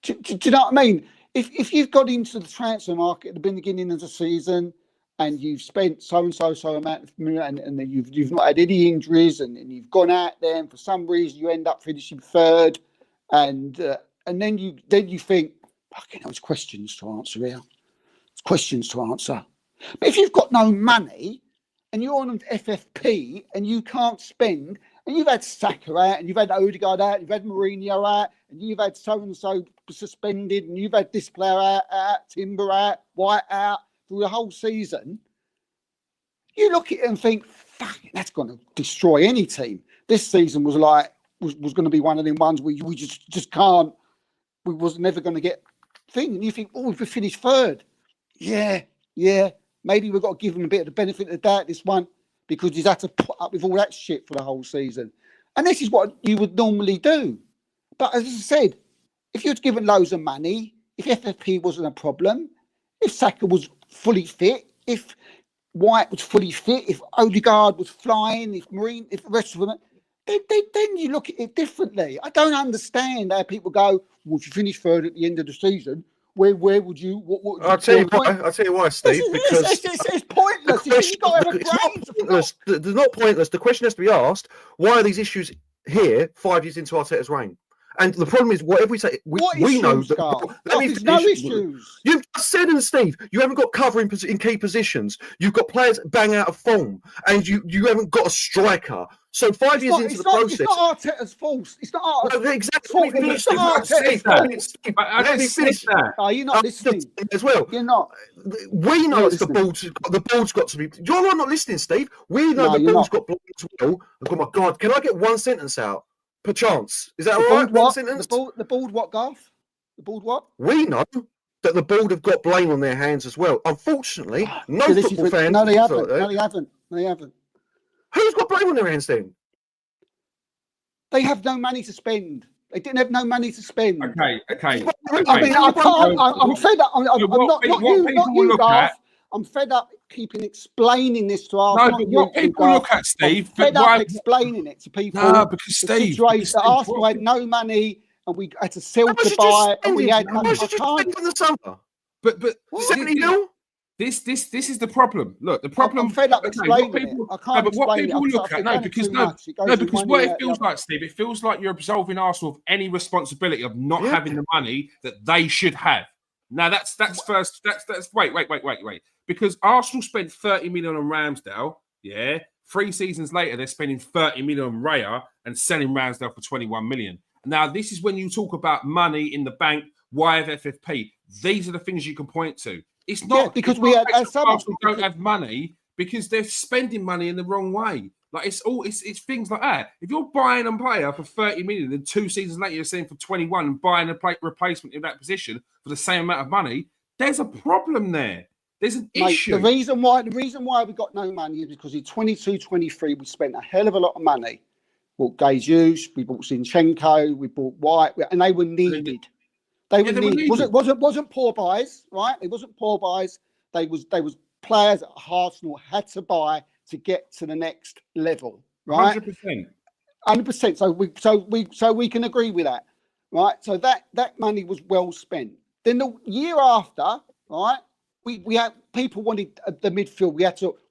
Do you know what I mean? If you've got into the transfer market at the beginning of the season and you've spent so amount of money and you've not had any injuries and you've gone out there and for some reason you end up finishing third and then you think, fucking hell, it's questions to answer here. It's questions to answer. But if you've got no money and you're on an FFP and you can't spend, and you've had Saka out and you've had Odegaard out, you've had Mourinho out, and you've had so-and-so suspended, and you've had this player out, Timber out, White out, through the whole season, you look at it and think, fuck, that's going to destroy any team. This season was going to be one of them ones where we just can't, we was never going to get thing. And you think, oh, if we finish third, yeah, maybe we've got to give him a bit of the benefit of the doubt this one because he's had to put up with all that shit for the whole season. And this is what you would normally do. But as I said, if you're given loads of money, if FFP wasn't a problem, if Saka was fully fit, if White was fully fit, if Odegaard was flying, if the rest of them, then you look at it differently. I don't understand how people go, well, if you finish third at the end of the season, where would you? What would I'll tell you why. I'll tell you why, Steve. Because it's pointless. it's not pointless. The question has to be asked: why are these issues here 5 years into Arteta's reign? And the problem is, whatever we say, we know that. There's no issues. You've just said, and Steve, you haven't got cover in key positions. You've got players bang out of form, and you haven't got a striker. So 5 years into the process, it's not Arteta's fault. It's not Arteta's fault. Exactly. Let me finish that. Oh, you're not listening as well. You're not. We know it's the board's got to be. You're not listening, Steve. We know the board's got blocked as well. Oh my God! Can I get one sentence out? Perchance. Is that all right? One sentence? The board what, Garth? The board what? We know that the board have got blame on their hands as well. Unfortunately, no football fans. No, they haven't. No, they haven't. Who's got blame on their hands then? They have no money to spend. They didn't have no money to spend. Okay. I mean, I can't. I'm fed up. I'm not you, Garth. I'm fed up keeping explaining this to our. No, but what people look at, Steve. I'm fed up explaining it to people. No, because Steve, that Arsenal had no money and we had to sell to buy, and we had. How much did you spend in the summer? But 70 mil. This is the problem. Look, the problem. I'm fed up explaining it. I can't. But what people look at, because what it feels like, Steve, it feels like you're absolving Arsenal of any responsibility of not having the money that they should have. Now that's first. That's wait. Because Arsenal spent 30 million on Ramsdale. Yeah, 3 seasons later they're spending 30 million on Raya and selling Ramsdale for 21 million. Now this is when you talk about money in the bank. Why have FFP? These are the things you can point to. It's not because we had Arsenal don't have money because they're spending money in the wrong way. Like it's things like that. If you're buying a player for 30 million and 2 seasons later you're selling for 21 and buying a replacement in that position for the same amount of money, there's a problem there. There's an issue. The reason why we got no money is because in 22-23 we spent a hell of a lot of money. We bought Jesus, we bought Zinchenko, we bought White, and they were needed. They were needed. Wasn't poor buys, right? It wasn't poor buys. They was players that Arsenal had to buy to get to the next level, right? 100%. So we can agree with that, right? So that money was well spent. Then the year after, right? We had people wanted the midfield.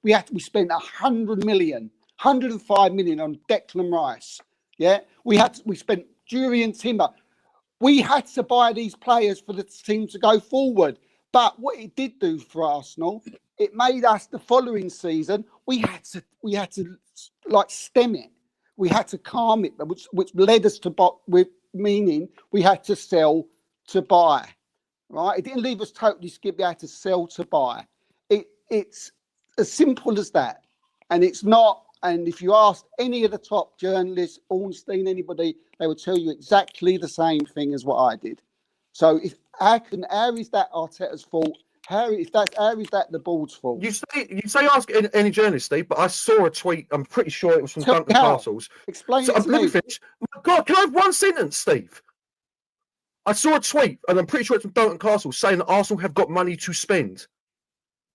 We spent 100 million, 105 million on Declan Rice. Yeah, we spent Julian Timber. We had to buy these players for the team to go forward. But what it did do for Arsenal, it made us the following season. We had to like stem it. We had to calm it, which led us to meaning we had to sell to buy. Right? It didn't leave us totally skip. We had to sell to buy. It's as simple as that. And it's not. And if you ask any of the top journalists, Ornstein, anybody, they will tell you exactly the same thing as what I did. So how is that Arteta's fault? How is that the board's fault? You say ask any journalist, Steve, but I saw a tweet. I'm pretty sure it was from Duncan Castles. Explain it to me. Let me finish. My God, can I have one sentence, Steve? I saw a tweet, and I'm pretty sure it's from Duncan Castle, saying that Arsenal have got money to spend.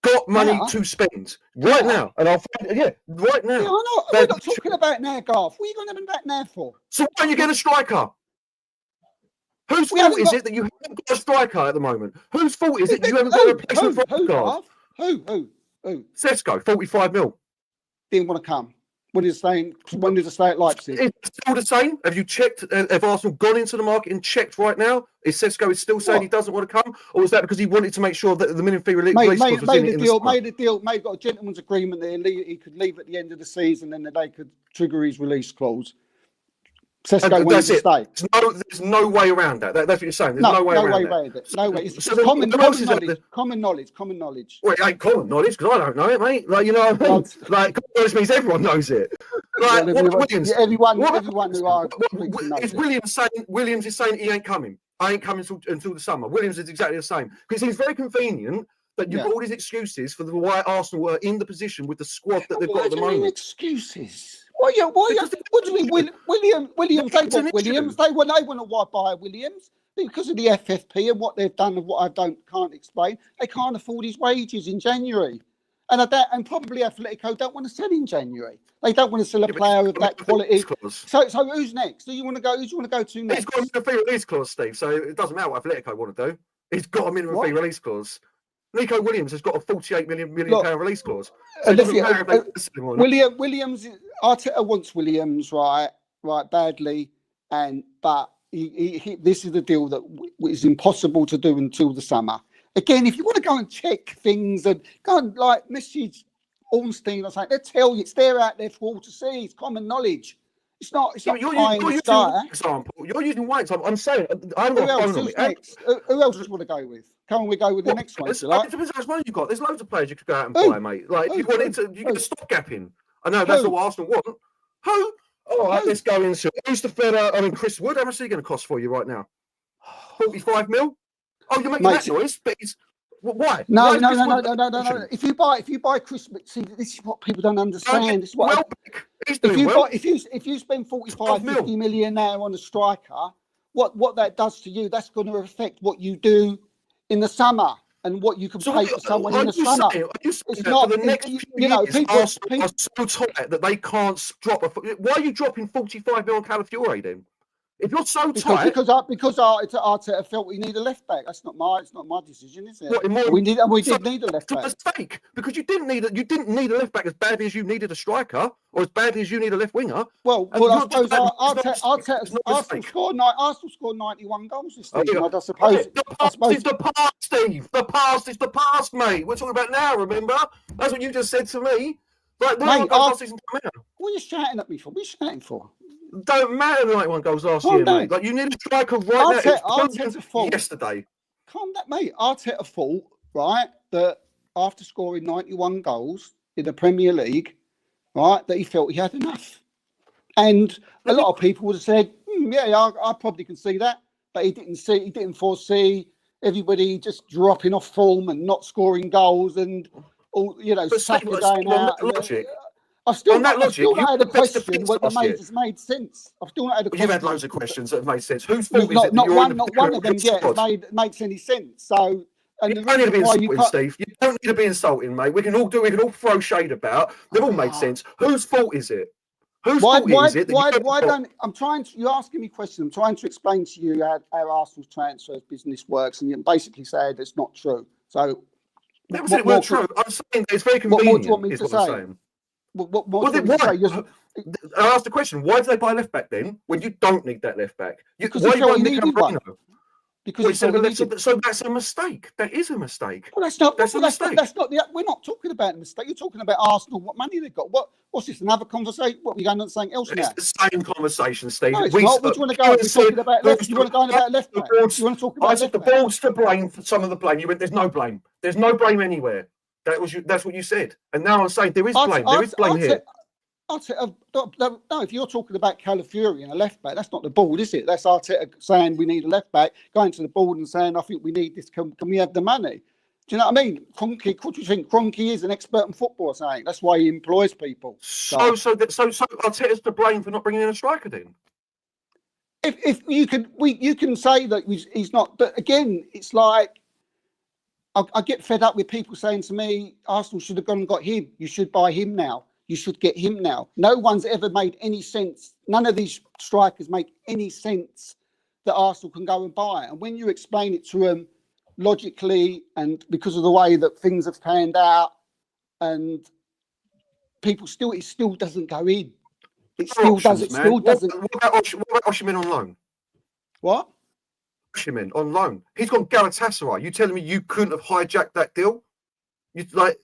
Got money to spend right now, and I'll find it. Yeah, right now. Yeah, I know. We're not talking about now, Garth. What are you going to have that now for? So why don't you get a striker? Whose fault is it that you haven't got a striker at the moment? Whose fault is it you haven't got a replacement for Odegaard? Who? Sesko, 45 mil. Didn't want to come. When did it stay at Leipzig? It's still the same. Have you checked? Have Arsenal gone into the market and checked right now? Is Sesko still saying he doesn't want to come, or is that because he wanted to make sure that the minimum fee release was made a deal. Got a gentleman's agreement there. He could leave at the end of the season, and then they could trigger his release clause. Sesko wants to stay. There's no way around that. That's what you're saying. There's no way around it. No way. It's common knowledge. Common knowledge. Well, it ain't common knowledge because I don't know it, mate. Like, you know what I mean? Like, common knowledge means everyone knows it. Like, Williams. Everyone who are. Is Williams is saying he ain't coming. I ain't coming until the summer. Williams is exactly the same. Because it's very convenient that you've got all these excuses for why Arsenal are in the position with the squad that they've got at the moment. Excuses. What do you mean, Williams? They want Williams. They want to buy Williams because of the FFP and what they've done and what I can't explain. They can't afford his wages in January. And probably Atletico don't want to sell in January. They don't want to sell a player of that quality. So who's next? Who do you want to go to next? He's got a minimum fee release clause, Steve. So it doesn't matter what Atletico want to do. He's got a minimum fee release clause. Nico Williams has got a 48 million pound release clause. So it doesn't matter if they sell him or not. Williams, Arteta wants Williams right badly, but this is the deal that is impossible to do until the summer. Again, if you want to go and check things and go and like message Ornstein or something, they'll tell you it's there out there for all to see. It's common knowledge. It's not. You're using example. You're using White. I'm saying I haven't got a phone on me. Who else do you want to go with? Can't we go with the next one? It depends how much money you got. There's loads of players you could go out and buy, mate. Like if you wanted to, you could stop gapping. I know that's what Arsenal want. Who? All right, let's go into who's the third. Chris Wood. How much is he going to cost for you right now? 45 mil. Oh, you're making that noise, but it's why? No. If you buy Chris, see, this is what people don't understand. This is what if you spend 50 million now on a striker, what that does to you, that's going to affect what you do in the summer and what you can pay for someone in the summer. It's not the next people are so tight that they can't drop. Why are you dropping 45 mil on Calafiore then? If you're so tight, because Arteta felt we need a left back. It's not my decision, is it? We did need a left back. It's a mistake because you didn't need a left back as badly as you needed a striker or as badly as you need a left winger. Well, I suppose Arsenal scored 91 goals this season. I suppose the past is the past, Steve. The past is the past, mate. We're talking about now. Remember, that's what you just said to me. Like, mate, what are you shouting at me for? What are you shouting for? Don't matter the 91 goals last year, mate. Like you need a striker right now. Arteta yesterday. Calm down, mate. Arteta thought, right, that after scoring 91 goals in the Premier League, right, that he felt he had enough. And a lot of people would have said, I probably can see that, but he didn't foresee everybody just dropping off form and not scoring goals and all, Saka going out. I've still not had a question whether it's made sense. I've still not had a question. You've had loads of questions that have made sense. Whose fault is it? Not one of them yet makes any sense. So, and you don't need to be insulting, Steve. You don't need to be insulting, mate. We can all throw shade about. They've all made sense. Whose fault is it? Whose fault is it? You're asking me questions. I'm trying to explain to you how Arsenal's transfer business works, and you basically said it's not true. So, that was it. Well, true. I'm saying it's very convenient. What do you want me to say? I'm saying. I asked the question, why do they buy left back then when you don't need that left back? Why you buy Nico Moreno? Because so that's a mistake. That is a mistake. Well, that's a mistake. We're not talking about a mistake. You're talking about Arsenal, what money they've got. What's this, another conversation? What, we're going on something else now? It's the same conversation, Steve. No, it's not. What do you want to go? We're talking about left. You want to go on about left back? You want to talk about I said the board's to blame for some of the blame. You went, there's no blame. There's no blame anywhere. That's what you said. And now I'm saying there is blame. There is blame here. No, if you're talking about Calafiori and a left back, that's not the board, is it? That's Arteta saying we need a left back, going to the board and saying, I think we need this. Can we have the money? Do you know what I mean? Kroenke, what do you think? Kroenke is an expert in football, saying that's why he employs people. So Arteta's to blame for not bringing in a striker then? If you can say that he's not, but again, it's like I get fed up with people saying to me, Arsenal should have gone and got him. You should buy him now. You should get him now. No one's ever made any sense. None of these strikers make any sense that Arsenal can go and buy. And when you explain it to them logically and because of the way that things have panned out, and it still doesn't go in. It still doesn't. What about Osimhen on loan? What? Osimhen on loan. He's gone Galatasaray. You telling me you couldn't have hijacked that deal? You like?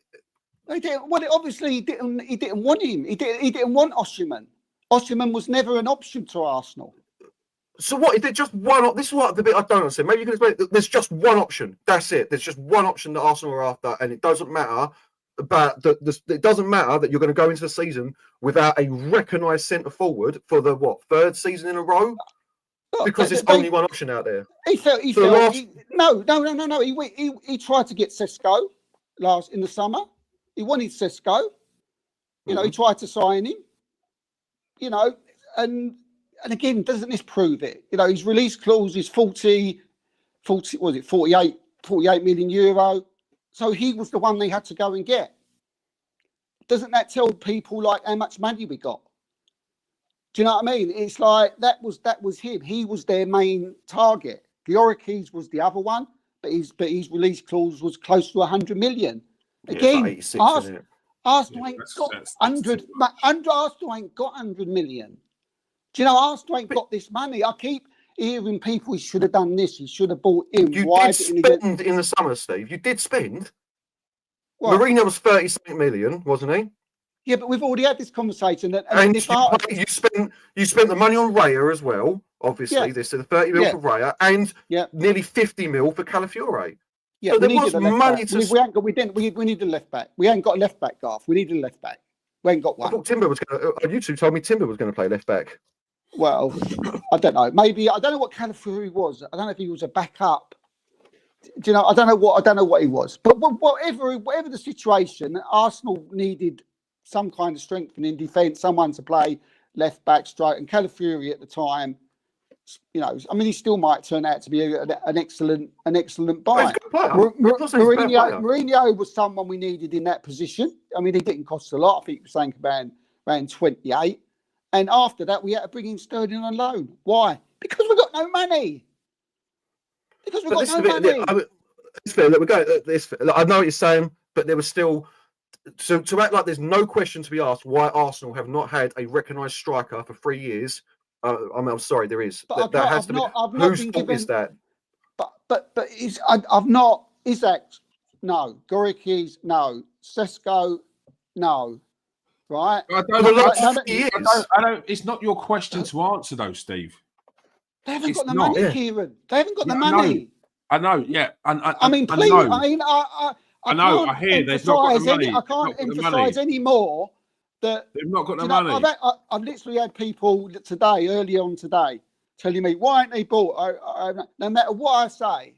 He didn't. Well, obviously he didn't want him. He didn't want Osimhen. Osimhen was never an option to Arsenal. So what? Is it just one? This is what the bit I don't understand. Maybe you can explain. There's just one option. That's it. There's just one option that Arsenal are after, and it doesn't matter. But it doesn't matter that you're going to go into the season without a recognised centre forward for the third season in a row. Because there's only one option out there. No. He tried to get Sesko in the summer. He wanted Sesko. He tried to sign him. And again, doesn't this prove it? His release clause is 48 million euro. So he was the one they had to go and get. doesn't that tell people like how much money we got? Do you know what I mean? It's like that was him. He was their main target. Lloris was the other one, but his release clause was close to 100 million. Again, Yeah, it's like 86, isn't it? Arsenal ain't got 100. Arsenal ain't got 100 million. Do you know Arsenal ain't got this money? I keep hearing people, he should have done this, he should have bought him. You Why did spend in the summer, Steve. You did spend. Well, Mourinho was 37 million, wasn't he? yeah, but we've already had this conversation. And you spent the money on Raya as well. Obviously, Yeah. there's the 30 mil for Raya and nearly 50 mil for Calafiore. Yeah, so there was money to. We need a left back. We ain't got a left back, Garth. We need a left back. We ain't got I one. thought Timber was going to. You two told me Timber was going to play left back. Well, I don't know. Maybe I don't know what Calafiore was. I don't know if he was a backup. Do you know? I don't know what he was. But whatever the situation, Arsenal needed some kind of strengthening defence, someone to play left back, straight. And Calafiore at the time, you know, I mean, he still might turn out to be an excellent buy. Mourinho was someone we needed in that position. I mean, he didn't cost a lot. I think he was saying around 28. And after that, we had to bring in Sterling on loan. Why? Because we've got no money. Because we've got no money. It's fair. Look, I know what you're saying, but there was still to act like there's no question to be asked why Arsenal have not had a recognised striker for 3 years. I'm sorry, there is. But that has to be. Whose fault is that? But I've not. Isaac, no. Gorickis, no. Sesko, no. Right? I don't. It's not your question to answer, though, Steve. They haven't got the money, Kieran. They haven't got the money. I know. Yeah. I mean, please. I mean, I know. I hear they've not got the money. I can't emphasise any more that they've not got the money. I've literally had people early on today, telling me why ain't they bought? No matter what I say,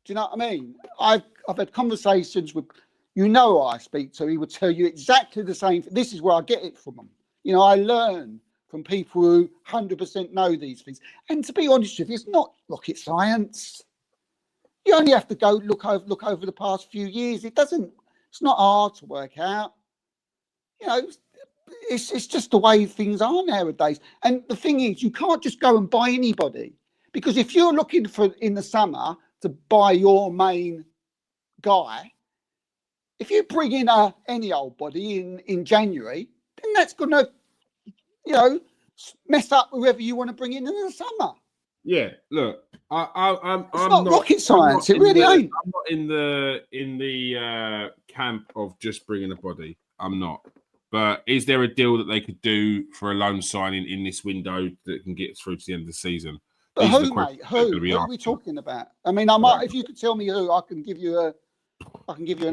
do you know what I mean? I've had conversations with, you know, who I speak to. He would tell you exactly the same. This is where I get it from them. You know, I learn from people who 100% know these things. And to be honest with you, it's not rocket science. You only have to go look over the past few years. It's not hard to work out. You know, it's just the way things are nowadays. And the thing is, you can't just go and buy anybody, because if you're looking for in the summer to buy your main guy, if you bring in any old body in January, then that's going to, you know, mess up whoever you want to bring in the summer. Yeah, look, I'm not rocket science. It really ain't. I'm not in the camp of just bringing a body. I'm not. But is there a deal that they could do for a loan signing in this window that can get through to the end of the season? But who, mate? Who are we talking about? I mean, if you could tell me who, I can give you an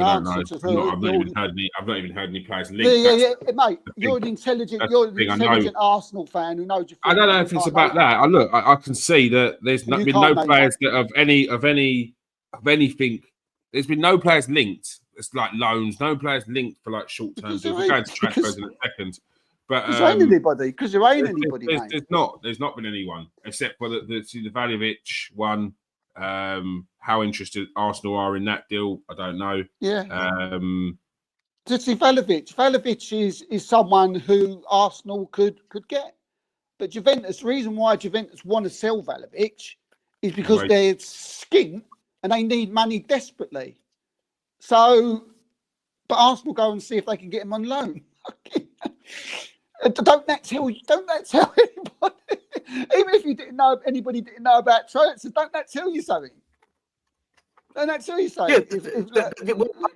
answer. I've not even heard any players linked. Yeah, mate. You're an intelligent Arsenal fan who knows. I don't know if it's about that. I can see that there's been no players that of anything. There's been no players linked. It's like loans. No players linked for like short term deals. We're going to transfers in a second. But because there ain't anybody. There's not been anyone except for the Vlahovic one. How interested Arsenal are in that deal, I don't know. Yeah. To see Vlahovic is someone who Arsenal could get, but Juventus. The reason why Juventus want to sell Vlahovic is because they're skint and they need money desperately. So, but Arsenal go and see if they can get him on loan. Don't that tell anybody? Even if you anybody didn't know about transfers, don't that tell you something? Don't that tell you something?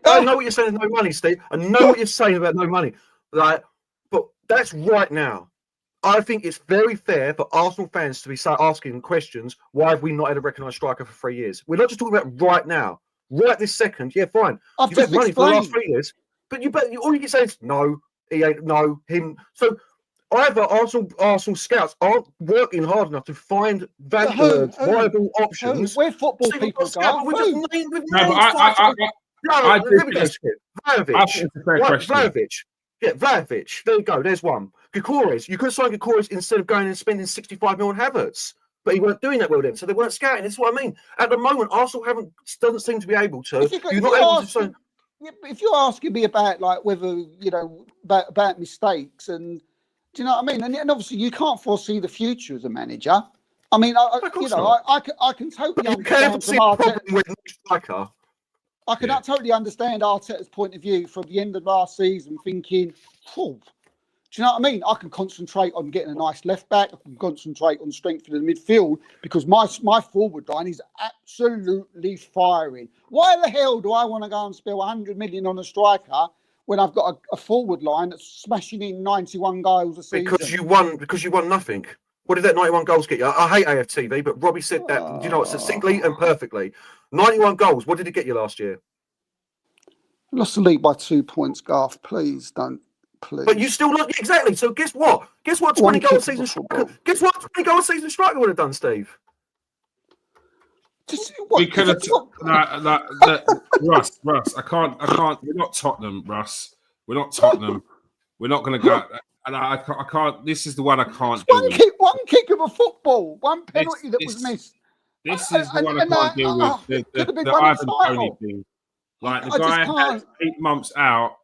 I know what you're saying. There's no money, Steve. I know what you're saying about no money. But that's right now. I think it's very fair for Arsenal fans to be asking questions. Why have we not had a recognised striker for 3 years? We're not just talking about right now. Right this second, yeah, fine. You've had money for the last 3 years, but all you can say is no, he ain't, no, him. So either Arsenal scouts aren't working hard enough to find viable options. We're football people, Vlahovic. Yeah, Vlahovic. There you go. There's one. Gyökeres. You could sign Gyökeres instead of going and spending 65 million on Havertz. But he weren't doing that well then, so they weren't scouting. That's what I mean. At the moment, Arsenal doesn't seem to be able to. You're not able to. Yeah, but if you're asking me about like whether about mistakes, and do you know what I mean? And obviously you can't foresee the future as a manager. I mean, Of course not. I can totally You can't understand see from a problem Arteta. with no striker. I can totally understand Arteta's point of view from the end of last season, thinking, "Oh, do you know what I mean? I can concentrate on getting a nice left back. I can concentrate on strengthening the midfield because my forward line is absolutely firing. Why the hell do I want to go and spend 100 million on a striker when I've got a forward line that's smashing in 91 goals a season?" Because you won nothing. What did that 91 goals get you? I hate AFTV, but Robbie said that, succinctly and perfectly. 91 goals, what did it get you last year? Lost the league by 2 points, Garth. Please don't. Please. But you still look exactly. So guess what? Guess what? 20 goal season striker. Guess what? 20 goal season striker would have done, Steve. We could have. Russ. I can't. We're not Tottenham, Russ. We're not Tottenham. We're not going to go. And I can't. This is the one I can't do. One kick of a football, one penalty that was missed. This is the one I can't deal with. The Ivan Toney thing. Like the guy had 8 months out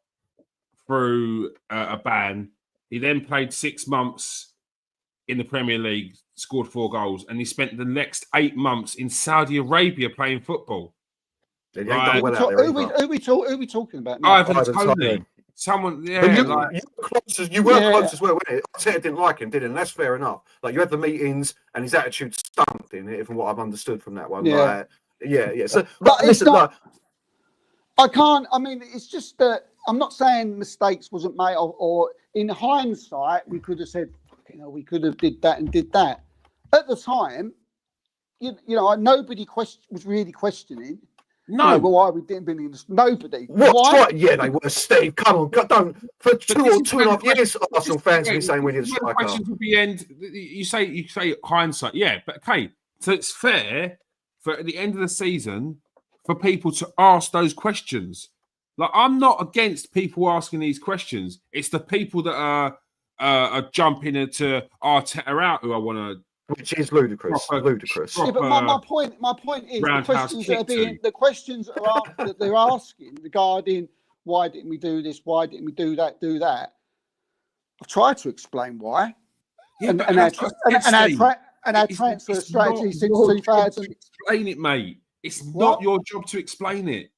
through a ban. He then played 6 months in the Premier League, scored 4 goals, and he spent the next 8 months in Saudi Arabia playing football. Who are we talking about now? Ivan Toney. Someone, you were close as well, weren't it? Arteta didn't like him, did he? And that's fair enough. Like, you had the meetings, and his attitude stunk in it, from what I've understood from that one. Yeah. So, but listen, I can't. I mean, it's just that I'm not saying mistakes wasn't made, or in hindsight, we could have said, we could have did that and did that. At the time, nobody was really questioning. No, why we didn't believe this? Nobody. What? Yeah, they were. Steve, come on, don't. For 2.5 years, Arsenal fans have been saying we need a striker. Questions at the end. You say hindsight, yeah, but okay. So it's fair for at the end of the season for people to ask those questions. Like, I'm not against people asking these questions. It's the people that are jumping into Arteta out who I want to. Which is ludicrous. Ludicrous. Yeah, but my point is the questions that they're asking regarding why didn't we do this, why didn't we do that, I've tried to explain why. Yeah, and our transfer strategy since 2000. Explain it, mate. It's not your job to explain it.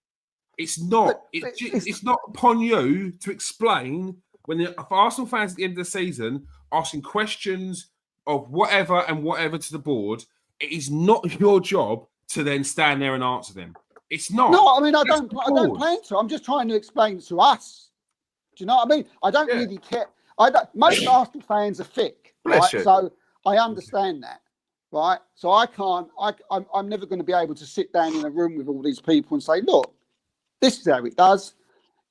It's not. It's not upon you to explain when Arsenal fans at the end of the season asking questions of whatever to the board. It is not your job to then stand there and answer them. It's not. No, I mean, I don't plan to. I'm just trying to explain to us. Do you know what I mean? I don't really care. Most Arsenal fans are thick, right? So I understand that, right? So I can't. I'm never going to be able to sit down in a room with all these people and say, look, this is how it does.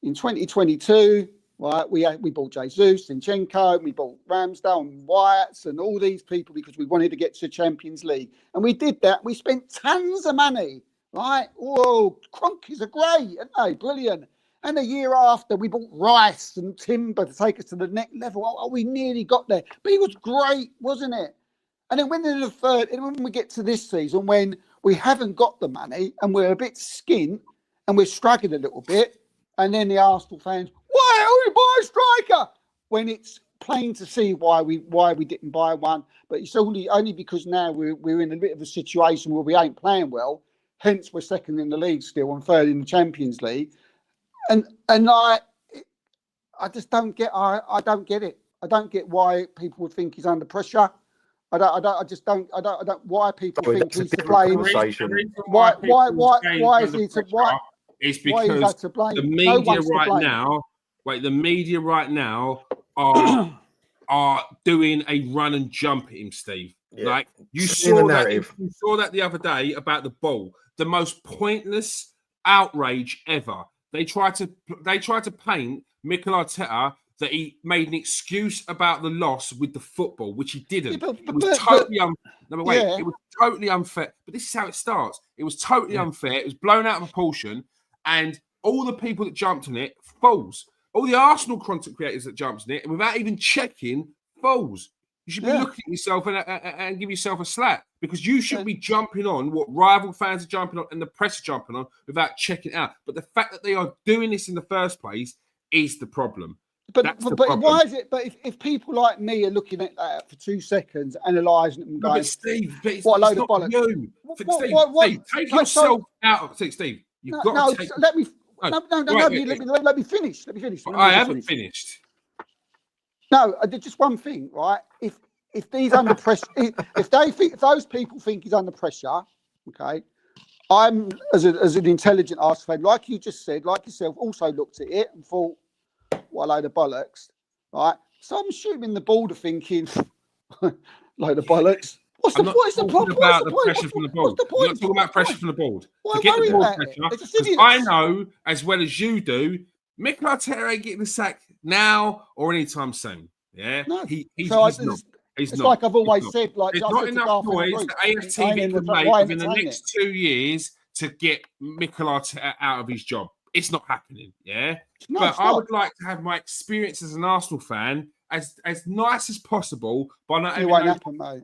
In 2022. Right, we bought Jesus, Zinchenko, we bought Ramsdale and Wyatt and all these people because we wanted to get to the Champions League. And we did that. We spent tons of money, right? Whoa, Cronkies are great, aren't they? Brilliant. And a year after, we bought Rice and Timber to take us to the next level. Oh, we nearly got there. But it was great, wasn't it? And then when we get to this season, when we haven't got the money and we're a bit skint and we're struggling a little bit, and then the Arsenal fans, why are we buy a striker? When it's plain to see why we didn't buy one, but it's only because now we're in a bit of a situation where we ain't playing well. Hence, we're second in the league still and third in the Champions League. And I just don't get. I don't get it. I don't get why people would think he's under pressure. I don't. Why people think he's to blame? Why is he to blame? It's because the media the media right now are doing a run and jump at him, Steve. Yeah. Like you saw that the other day about the ball, the most pointless outrage ever. They tried to paint Mikel Arteta that he made an excuse about the loss with the football, which he didn't. It was totally it was totally unfair. But this is how it starts. It was totally unfair. It was blown out of proportion. And all the people that jumped on it, fools. All the Arsenal content creators that jumped on it, and without even checking, fools. You should be looking at yourself and give yourself a slap, because you shouldn't be jumping on what rival fans are jumping on and the press are jumping on without checking it out. But the fact that they are doing this in the first place is the problem. But why is it? But if people like me are looking at that for 2 seconds, analysing it and going, Steve, what a load of bollocks. Steve, take yourself out of it. Steve, you've got to take... Let me finish. Let me finish. I haven't finished. No, just one thing, right? If these under pressure, if those people think he's under pressure, okay, I'm as an intelligent Arsenal fan, like you just said, like yourself, also looked at it and thought, what a load of bollocks, right? So I'm assuming the board are thinking, load of bollocks. What is the problem? About the pressure from the board. You're not talking about pressure from the board. Why worry about it? Because I know as well as you do, Mikel Arteta ain't getting the sack now or anytime soon. Yeah, no. He's not. It's not. Like I've always said, like there's not enough noise that AFTV can make within the next 2 years to get Mikel Arteta out of his job. It's not happening. Yeah, no, but I would like to have my experience as an Arsenal fan as nice as possible by not having won't happen, mate.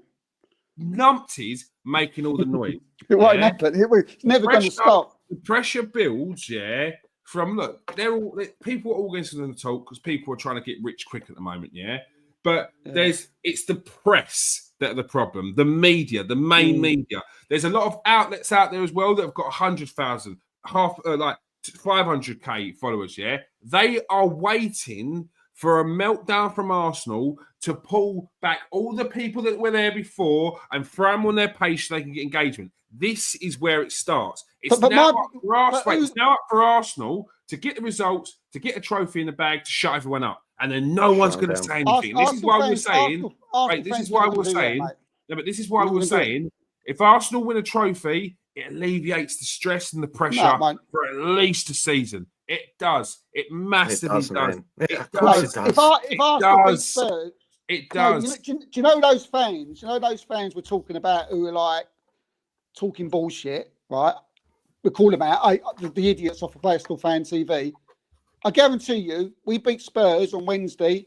Numpties making all the noise. It won't happen. It's never going to stop. The pressure builds, from people are all going to talk because people are trying to get rich quick at the moment, But it's the press that are the problem, the media, the main media. There's a lot of outlets out there as well that have got 100,000, 500k followers, They are waiting for a meltdown from Arsenal to pull back all the people that were there before and throw them on their page so they can get engagement. This is where it starts. It's now up for Arsenal to get the results, to get a trophy in the bag, to shut everyone up. And then no one's going to say anything. This is why we're saying, this is why we're saying, if Arsenal win a trophy, it alleviates the stress and the pressure for at least a season. It does. It massively does. It does. If Arsenal beat Spurs, it does. Do you know those fans? You know those fans we're talking about who are like talking bullshit, right? We call them out, the idiots off of Arsenal Fan TV. I guarantee you, we beat Spurs on Wednesday.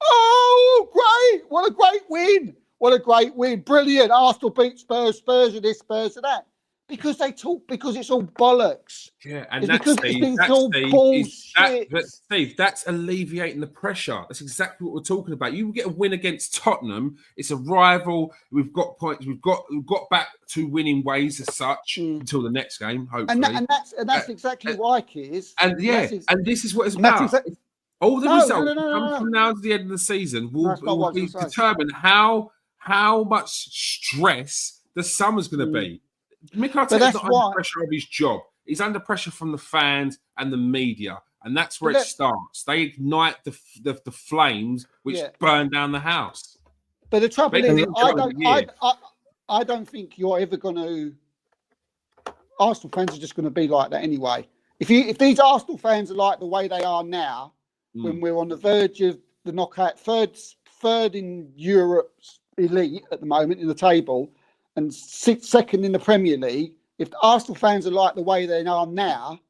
Oh, great! What a great win! What a great win! Brilliant! Arsenal beat Spurs. Spurs are this, Spurs are that. Because they talk, because it's all bollocks. Yeah, and it's all bullshit. But Steve, that's alleviating the pressure. That's exactly what we're talking about. You get a win against Tottenham. It's a rival. We've got points. We've got back to winning ways as such until the next game, hopefully. And that's exactly why, Kears. And this is what it's about. All the results come from now to the end of the season will determine how much stress the summer's going to be. Mikel Arteta's not under pressure of his job. He's under pressure from the fans and the media, and that's where it starts. They ignite the flames which burn down the house. But the trouble is, I don't think you're ever going to. Arsenal fans are just going to be like that anyway. If these Arsenal fans are like the way they are now, when we're on the verge of the knockout, third in Europe's elite at the moment in the table, and second in the Premier League, if the Arsenal fans are like the way they are now,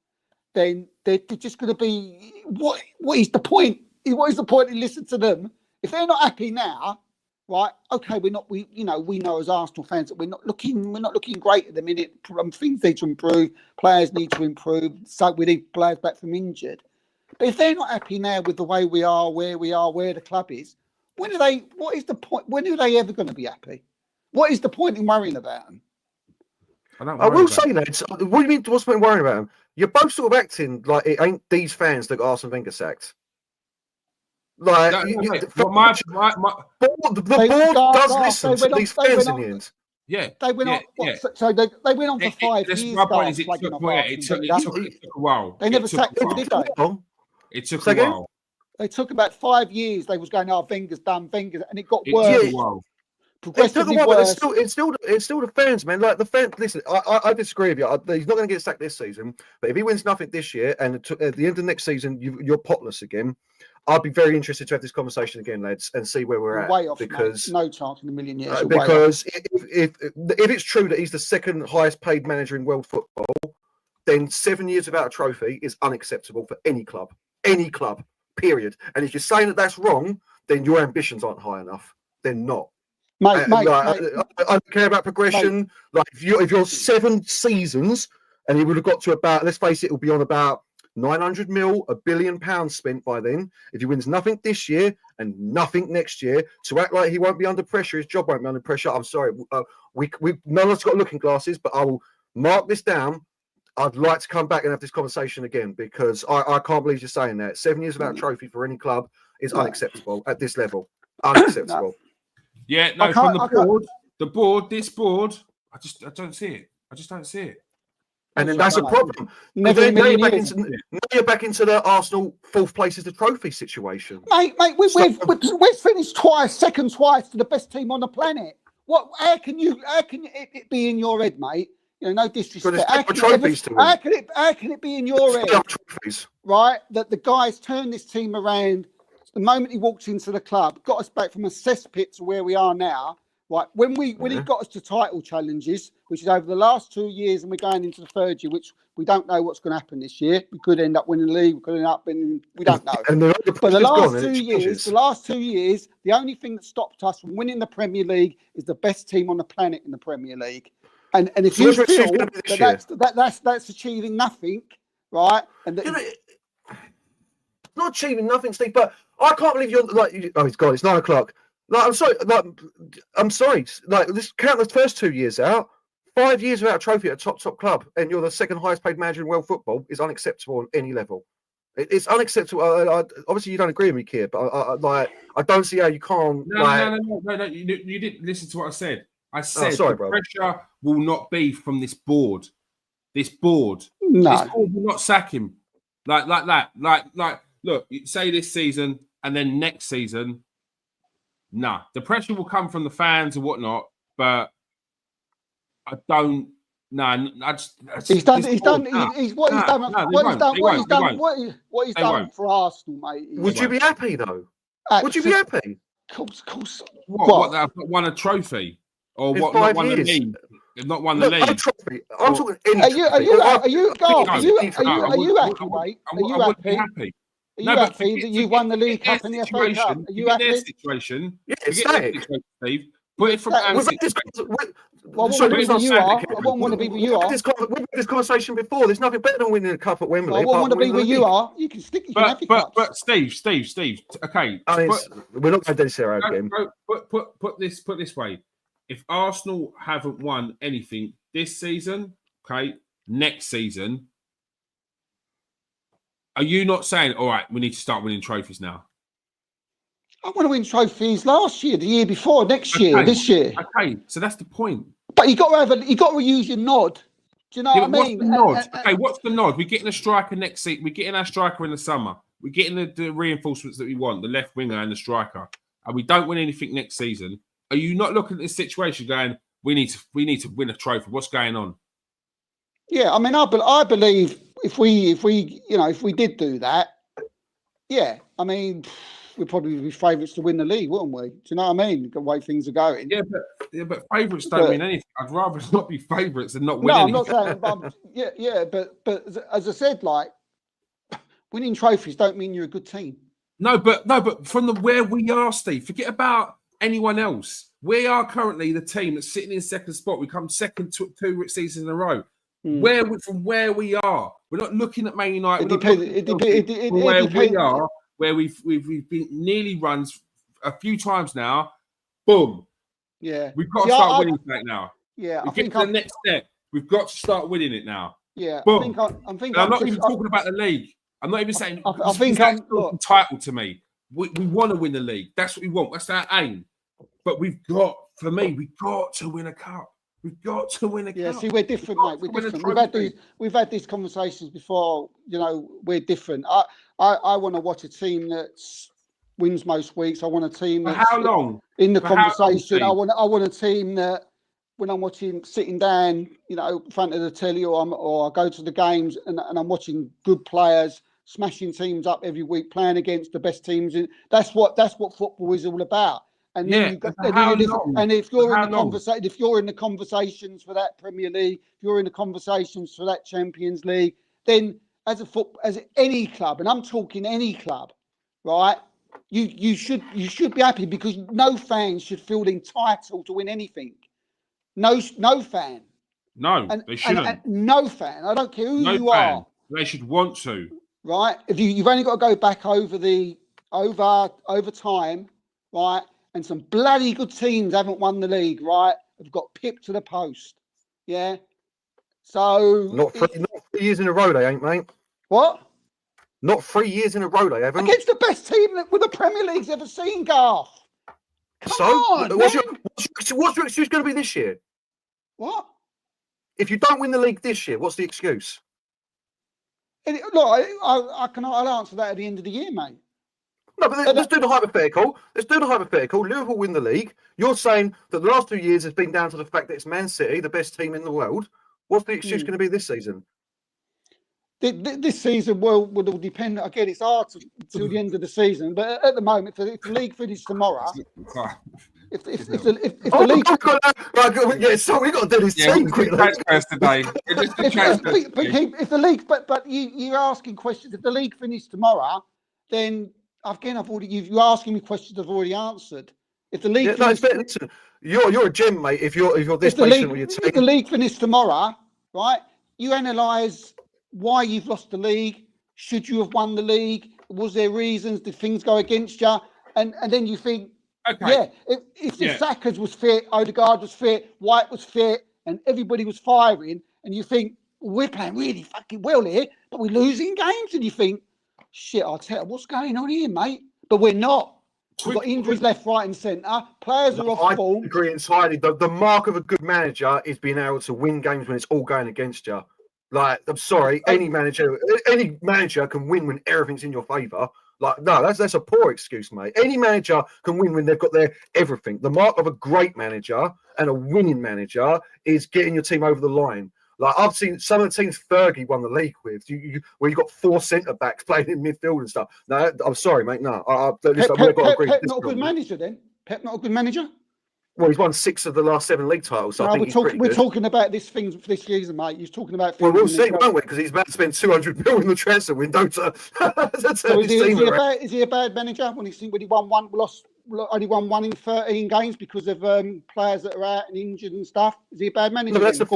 then they're just going to be, what is the point? What is the point in listening to them? If they're not happy now, right? Okay, we know as Arsenal fans that we're not looking great at the minute. Things need to improve, players need to improve, so we need players back from injured. But if they're not happy now with the way we are, where the club is, what is the point? When are they ever going to be happy? What is the point in worrying about them? I will say that. What do you mean? What's the point in worrying about them? You're both sort of acting like it ain't these fans that got Arsene Wenger sacked. Like the board does listen to these fans in the end. Yeah, they went on. So they went on for 5 years. My point is, it took a while. They never sacked him, did they? It took a while. They took about 5 years. They was going, Wenger's done, and it got worse. Progressively worse. It's still the fans, man. Like the fans. Listen, I disagree with you. He's not going to get sacked this season, but if he wins nothing this year and at the end of next season you're potless again, I'd be very interested to have this conversation again, lads, and see where we're at. Way off, because mate. No chance in a million years. Because if it's true that he's the second highest paid manager in world football, then 7 years without a trophy is unacceptable for any club, period. And if you're saying that that's wrong, then your ambitions aren't high enough. they're not. Mate, I don't care about progression. Like if you're 7 seasons and he would have got to about, let's face it, will be on about 900 mil, £1 billion spent by then. If he wins nothing this year and nothing next year, to act like he won't be under pressure, his job won't be under pressure. I'm sorry, we none of us got looking glasses, but I will mark this down. I'd like to come back and have this conversation again because I can't believe you're saying that. 7 years without a trophy for any club is unacceptable at this level. Unacceptable. Yeah, no, from the board, this board, I don't see it. I just don't see it. And then that's a problem. Now you're back into the Arsenal 4th place is the trophy situation. Mate, we've finished twice, second twice to the best team on the planet. How can it be in your head, mate? You know, no disrespect. How can it be in your head, right, that the guys turned this team around the moment he walked into the club, got us back from a cesspit to where we are now, right? When he got us to title challenges, which is over the last 2 years, and we're going into the 3rd year, which we don't know what's going to happen this year. We could end up winning the league. We could end up winning. We don't know. But the last 2 years, the only thing that stopped us from winning the Premier League is the best team on the planet in the Premier League. And if you feel that's achieving nothing, right? And not achieving nothing, Steve. But I can't believe you're like. Oh, it's gone. It's 9 o'clock. Like, I'm sorry. Like, this count the first 2 years out. 5 years without a trophy at a top club, and you're the 2nd highest paid manager in world football is unacceptable on any level. It's unacceptable. Obviously, you don't agree with me, Keir, but I don't see how you can't. No. You didn't listen to what I said. I said the pressure will not be from this board. This board will not sack him like that. Like, look, say this season and then next season. Nah, the pressure will come from the fans and whatnot, but I don't. What he's done for Arsenal, mate. Would you be happy though? Would you be happy? Of course. What? I've won a trophy or what? Not won the league. Not won the league. No trophy. I'm talking any trophy. Are you happy, mate? Are you happy? Are you happy that you won the League Cup and the FA Cup? Are you happy? Situation. Yeah, stay. Steve. Put it from I wouldn't want to be where you are. We've had this conversation before. There's nothing better than winning a cup at Wembley. I wouldn't want to be where you are. You can stick. You can have your cups. But Steve. Okay, we're not going to do zero again. Put this way: if Arsenal haven't won anything this season, okay, next season, are you not saying, all right, we need to start winning trophies now? I want to win trophies last year, the year before, next year, this year. Okay, so that's the point. But you got to use your nod. Do you know what I mean? What's the nod? Okay, what's the nod? We're getting a striker next season. We're getting our striker in the summer. We're getting the reinforcements that we want, the left winger and the striker. And we don't win anything next season. Are you not looking at this situation going, we need to win a trophy? What's going on? Yeah, I mean, I believe if we did do that, yeah, I mean, we'd probably be favourites to win the league, wouldn't we? Do you know what I mean? The way things are going. Yeah, but favourites don't mean anything. I'd rather not be favourites than not win anything. I'm not saying, but as I said, like, winning trophies don't mean you're a good team. No, but from where we are, Steve, forget about anyone else. We are currently the team that's sitting in second spot. We come second 2 seasons in a row. From where we are, we're not looking at Man United. We are, where we've been nearly runs a few times now. Boom. Yeah, we've got to start winning that now. Yeah, we get to the next step. We've got to start winning it now. Yeah, boom. I'm not even talking about the league. I'm not even saying. I think I'm entitled to me. We want to win the league. That's what we want. That's our aim. But we've got to win a cup. We've got to win a cup. Yeah, see, we're different, mate. We're different. We've had these conversations before. You know, we're different. I want to watch a team that wins most weeks. I want a team that's how long in the conversation. I want a team that when I'm watching, sitting down, you know, in front of the telly, or I go to the games and I'm watching good players smashing teams up every week, playing against the best teams. That's what football is all about. And then if you're in the conversations for that Premier League, if you're in the conversations for that Champions League, then as any club, and I'm talking any club, right? You should be happy because no fan should feel entitled to win anything. No fan. No, And, they shouldn't. and no fan. I don't care who No you fan. are. They should want to. Right? If you've only got to go back over time, right? And some bloody good teams haven't won the league, right? Have got pipped to the post. Yeah. So Not 3 years in a row, they ain't, mate. what? Not 3 years in a row, they haven't. Against the best team that the Premier League's ever seen, Garth. Come on, what's your excuse going to be this year? What? If you don't win the league this year, what's the excuse? Look, I'll answer that at the end of the year, mate. No, but let's do the hypothetical. Liverpool win the league. You're saying that the last 2 years has been down to the fact that it's Man City, the best team in the world. What's the excuse going to be this season? This season will depend. Again, it's hard till the end of the season. But at the moment, if the league finishes tomorrow, if the league, so we got to do this team quickly. Today. If the league, but you're asking questions. If the league finished tomorrow, then again, you're asking me questions I've already answered. If the league, listen, you're a gem, mate. If you're this patient with your team, if the league finished tomorrow, right? You analyse why you've lost the league. Should you have won the league? Was there reasons? Did things go against you? And then you think, okay, yeah, if the Sackers was fit, Odegaard was fit, White was fit, and everybody was firing, and you think, we're playing really fucking well here, but we're losing games, and you think, shit, I'll tell you, what's going on here, mate? But we're not. We've got injuries left, right, and centre. Players are off form. I agree entirely. The mark of a good manager is being able to win games when it's all going against you. Like, I'm sorry, any manager can win when everything's in your favour. Like, no, that's a poor excuse, mate. Any manager can win when they've got their everything. The mark of a great manager and a winning manager is getting your team over the line. Like, I've seen some of the teams Fergie won the league with, where you got 4 centre backs playing in midfield and stuff. No, I'm sorry, mate. No, Pep not a good manager then. Pep not a good manager. Well, he's won 6 of the last 7 league titles. So no, we're talking about this season, mate. He's talking about. Well, we'll see, won't we? Because he's about to spend 200 million in the transfer window to so is he a bad manager when he won one, only won 1 in 13 games because of players that are out and injured and stuff? Is he a bad manager? No, that's the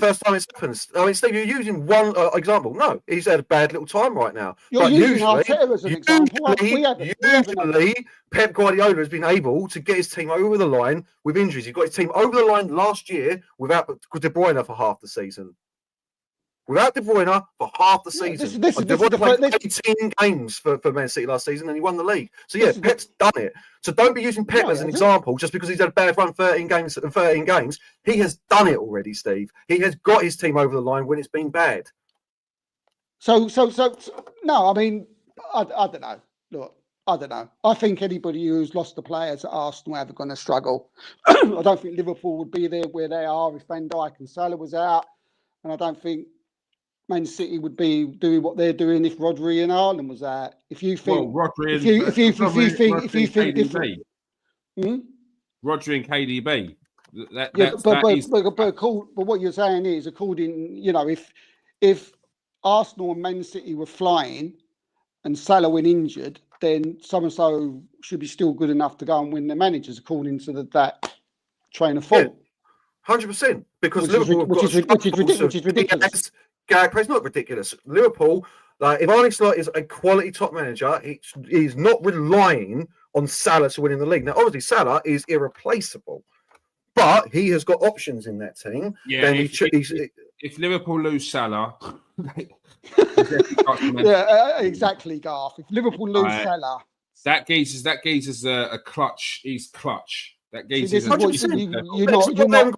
first time it's happened. I mean, Steve, you're using one example. No, he's had a bad little time right now. You're using Arteta as an example. Usually, Pep Guardiola has been able to get his team over the line with injuries. He got his team over the line last year without De Bruyne for half the season. Without De Bruyne for half the season. De Bruyne played 18 games for Man City last season and he won the league. So, yeah, Pep's done it. So don't be using Pep as an example just because he's had a bad run 13 games. He has done it already, Steve. He has got his team over the line when it's been bad. So no, I mean, I don't know. Look, I don't know. I think anybody who's lost the players at Arsenal are going to struggle. I don't think Liverpool would be there where they are if Van Dijk and Salah was out. And I don't think Man City would be doing what they're doing if Rodri and Haaland was out. If you think, Rodri if you think different, Rodri and KDB. But what you're saying is, according, if Arsenal and Man City were flying and Salah went injured, then so and so should be still good enough to go and win their managers, according to that train of thought. 100%, because Liverpool, which is ridiculous. Gareth Price, not ridiculous. Liverpool, like, if Arne Slot is a quality top manager, he's not relying on Salah to win in the league. Now, obviously, Salah is irreplaceable, but he has got options in that team. Yeah, if Liverpool lose Salah, yeah, exactly, Garth. If Liverpool lose Salah, that geezer's a clutch. He's clutch. That geezer's you're not.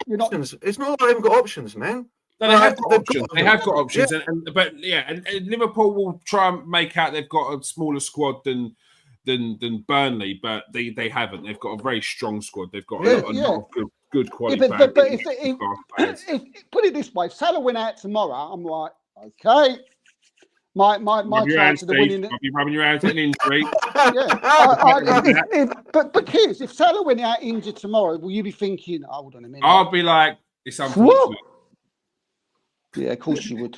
It's not like they haven't got options, man. No, they have got options. They have got options, and Liverpool will try and make out they've got a smaller squad than Burnley, but they haven't. They've got a very strong squad. They've got a lot of good quality. But if put it this way, if Salah went out tomorrow, I'm like, okay, my chance of winning. I'll be rubbing your hands at an injury. But kids, if Salah went out injured tomorrow, will you be thinking, hold on a minute? I'll be like, it's unfortunate. Yeah, of course you would.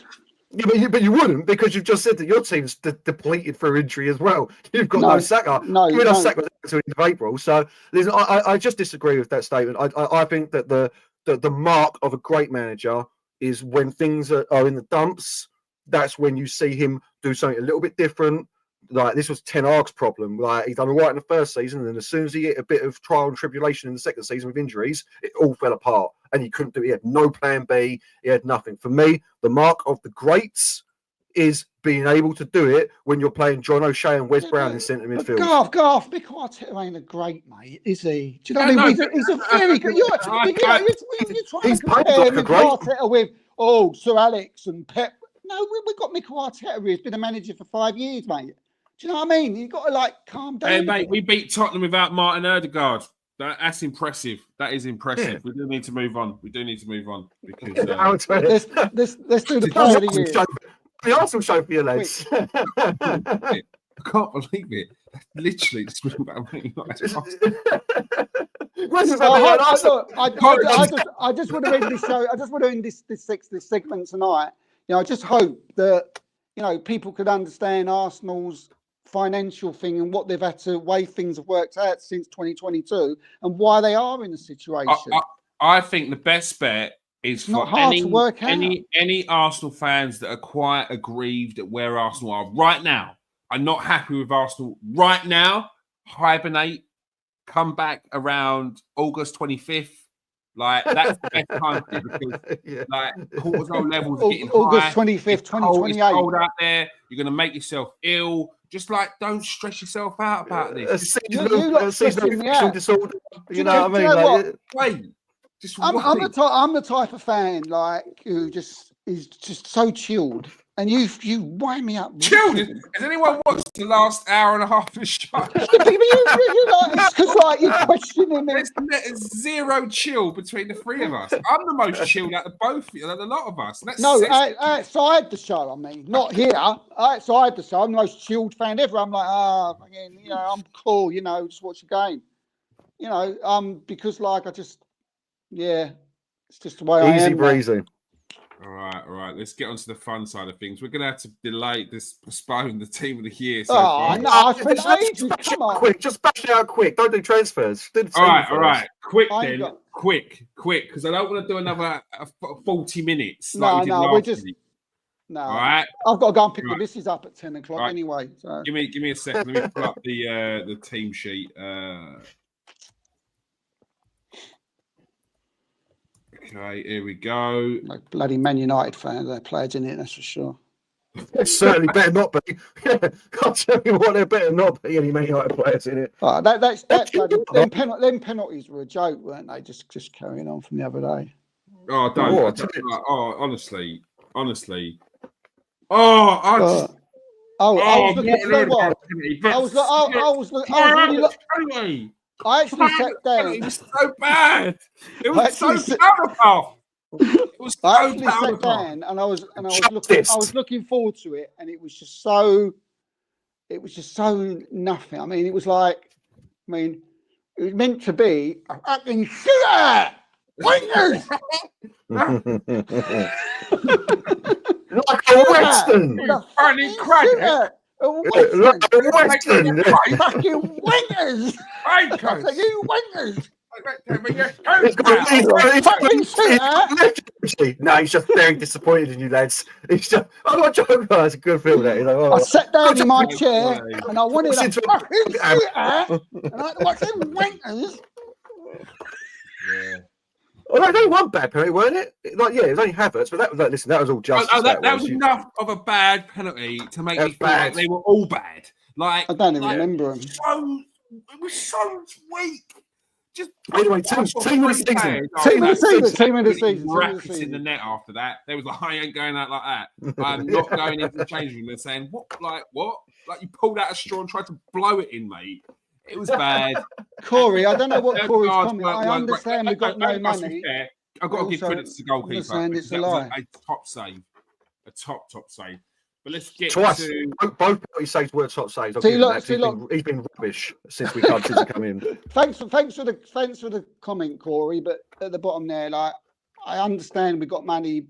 Yeah, but you wouldn't, because you've just said that your team's depleted through injury as well. You've got no Saka. No, Given us Saka to the end of April. So listen, I just disagree with that statement. I think that the mark of a great manager is when things are in the dumps. That's when you see him do something a little bit different. Like this was Ten Hag's problem. Like he done all right in the first season, and then as soon as he hit a bit of trial and tribulation in the second season with injuries, it all fell apart. And he couldn't do it. He had no plan B. He had nothing. For me, the mark of the greats is being able to do it when you're playing John O'Shea and Wes Brown in centre midfield. Garth, Mikel Arteta ain't a great mate, is he? Do you know what I mean? He's a very good. You're trying to compare Mikel Arteta with Sir Alex and Pep. No, we've got Mikel Arteta who's been a manager for 5 years, mate. Do you know what I mean? You've got to calm down. Hey, mate, we beat Tottenham without Martin Odegaard. That's impressive. That is impressive. Yeah. We do need to move on. Because let's do the player of the year. The Arsenal show for you, lads. I can't believe it. Literally, it's about me. I just want to end this show. I just want to end this segment tonight. I just hope that people could understand Arsenal's financial thing and what they've had to way things have worked out since 2022 and why they are in the situation. I think the best bet is for any Arsenal fans that are quite aggrieved at where Arsenal are right now. I'm not happy with Arsenal right now. Hibernate, come back around August 25th. Like that's the best time for it because cortisol levels are getting August 25th, 2028. It's cold out there. You're going to make yourself ill. Just don't stress yourself out about this. Seasonal disorder. You know what I mean? Wait. I'm the type of fan who just is just so chilled, and you wind me up. Chilled? Has anyone watched the last hour and a half of the show? It's because you're questioning me. There's zero chill between the three of us. I'm the most chilled out of both of you, than a lot of us. Outside the show, I mean, not here. Outside the show, I'm the most chilled fan ever. I'm like, I'm cool. Just watch the game. Because it's just the way I am. Easy breezy. All right. Let's get on to the fun side of things. We're going to have to postpone the team of the year. Just bash it out quick. Don't do transfers. All right. Quick, because I don't want to do another 40 minutes. No. All right. I've got to go and pick the missus up at 10 o'clock anyway. So. Give me a second. Let me pull up the team sheet. Okay, here we go. Like bloody Man United fan, they're players in it, that's for sure. It certainly better not be. Can't tell you what, there better not be any Man United players in it. Them penalties were a joke, weren't they? Just carrying on from the other day. Oh, honestly. I actually sat down. It was so bad. It was so powerful. I actually sat down and I was looking forward to it, and it was just so nothing. I mean, it was meant to be a fucking shooter. Wingers! Like a Western. Funny cracker. Western. Fucking wingers! You wingers! No, he's just very disappointed in you, lads. He's just, I'm not joking. It's a good film. That. I sat down in my chair and I wanted a fucking shooter, and I watched them wingers. Yeah. Well, there was only one bad penalty, weren't it? It was only Havertz, but that was all justice. That was enough of a bad penalty to make me feel like they were all bad. I don't even remember them. It was so weak. Just anyway, team of the season. Rackets in the net after that. They was like, I ain't going out like that. I'm not going into the changing room. They're saying, what? Like you pulled out a straw and tried to blow it in, mate. It was bad. Corey, I don't know what Corey's comment. I understand we've got no money. I've got to give credit to the goalkeeper. It's a lie. A top save. Top save. But let's get twice. To... Both penalty saves were top saves. He's been rubbish since he come in. Thanks for the comment, Corey. But at the bottom there, I understand we've got money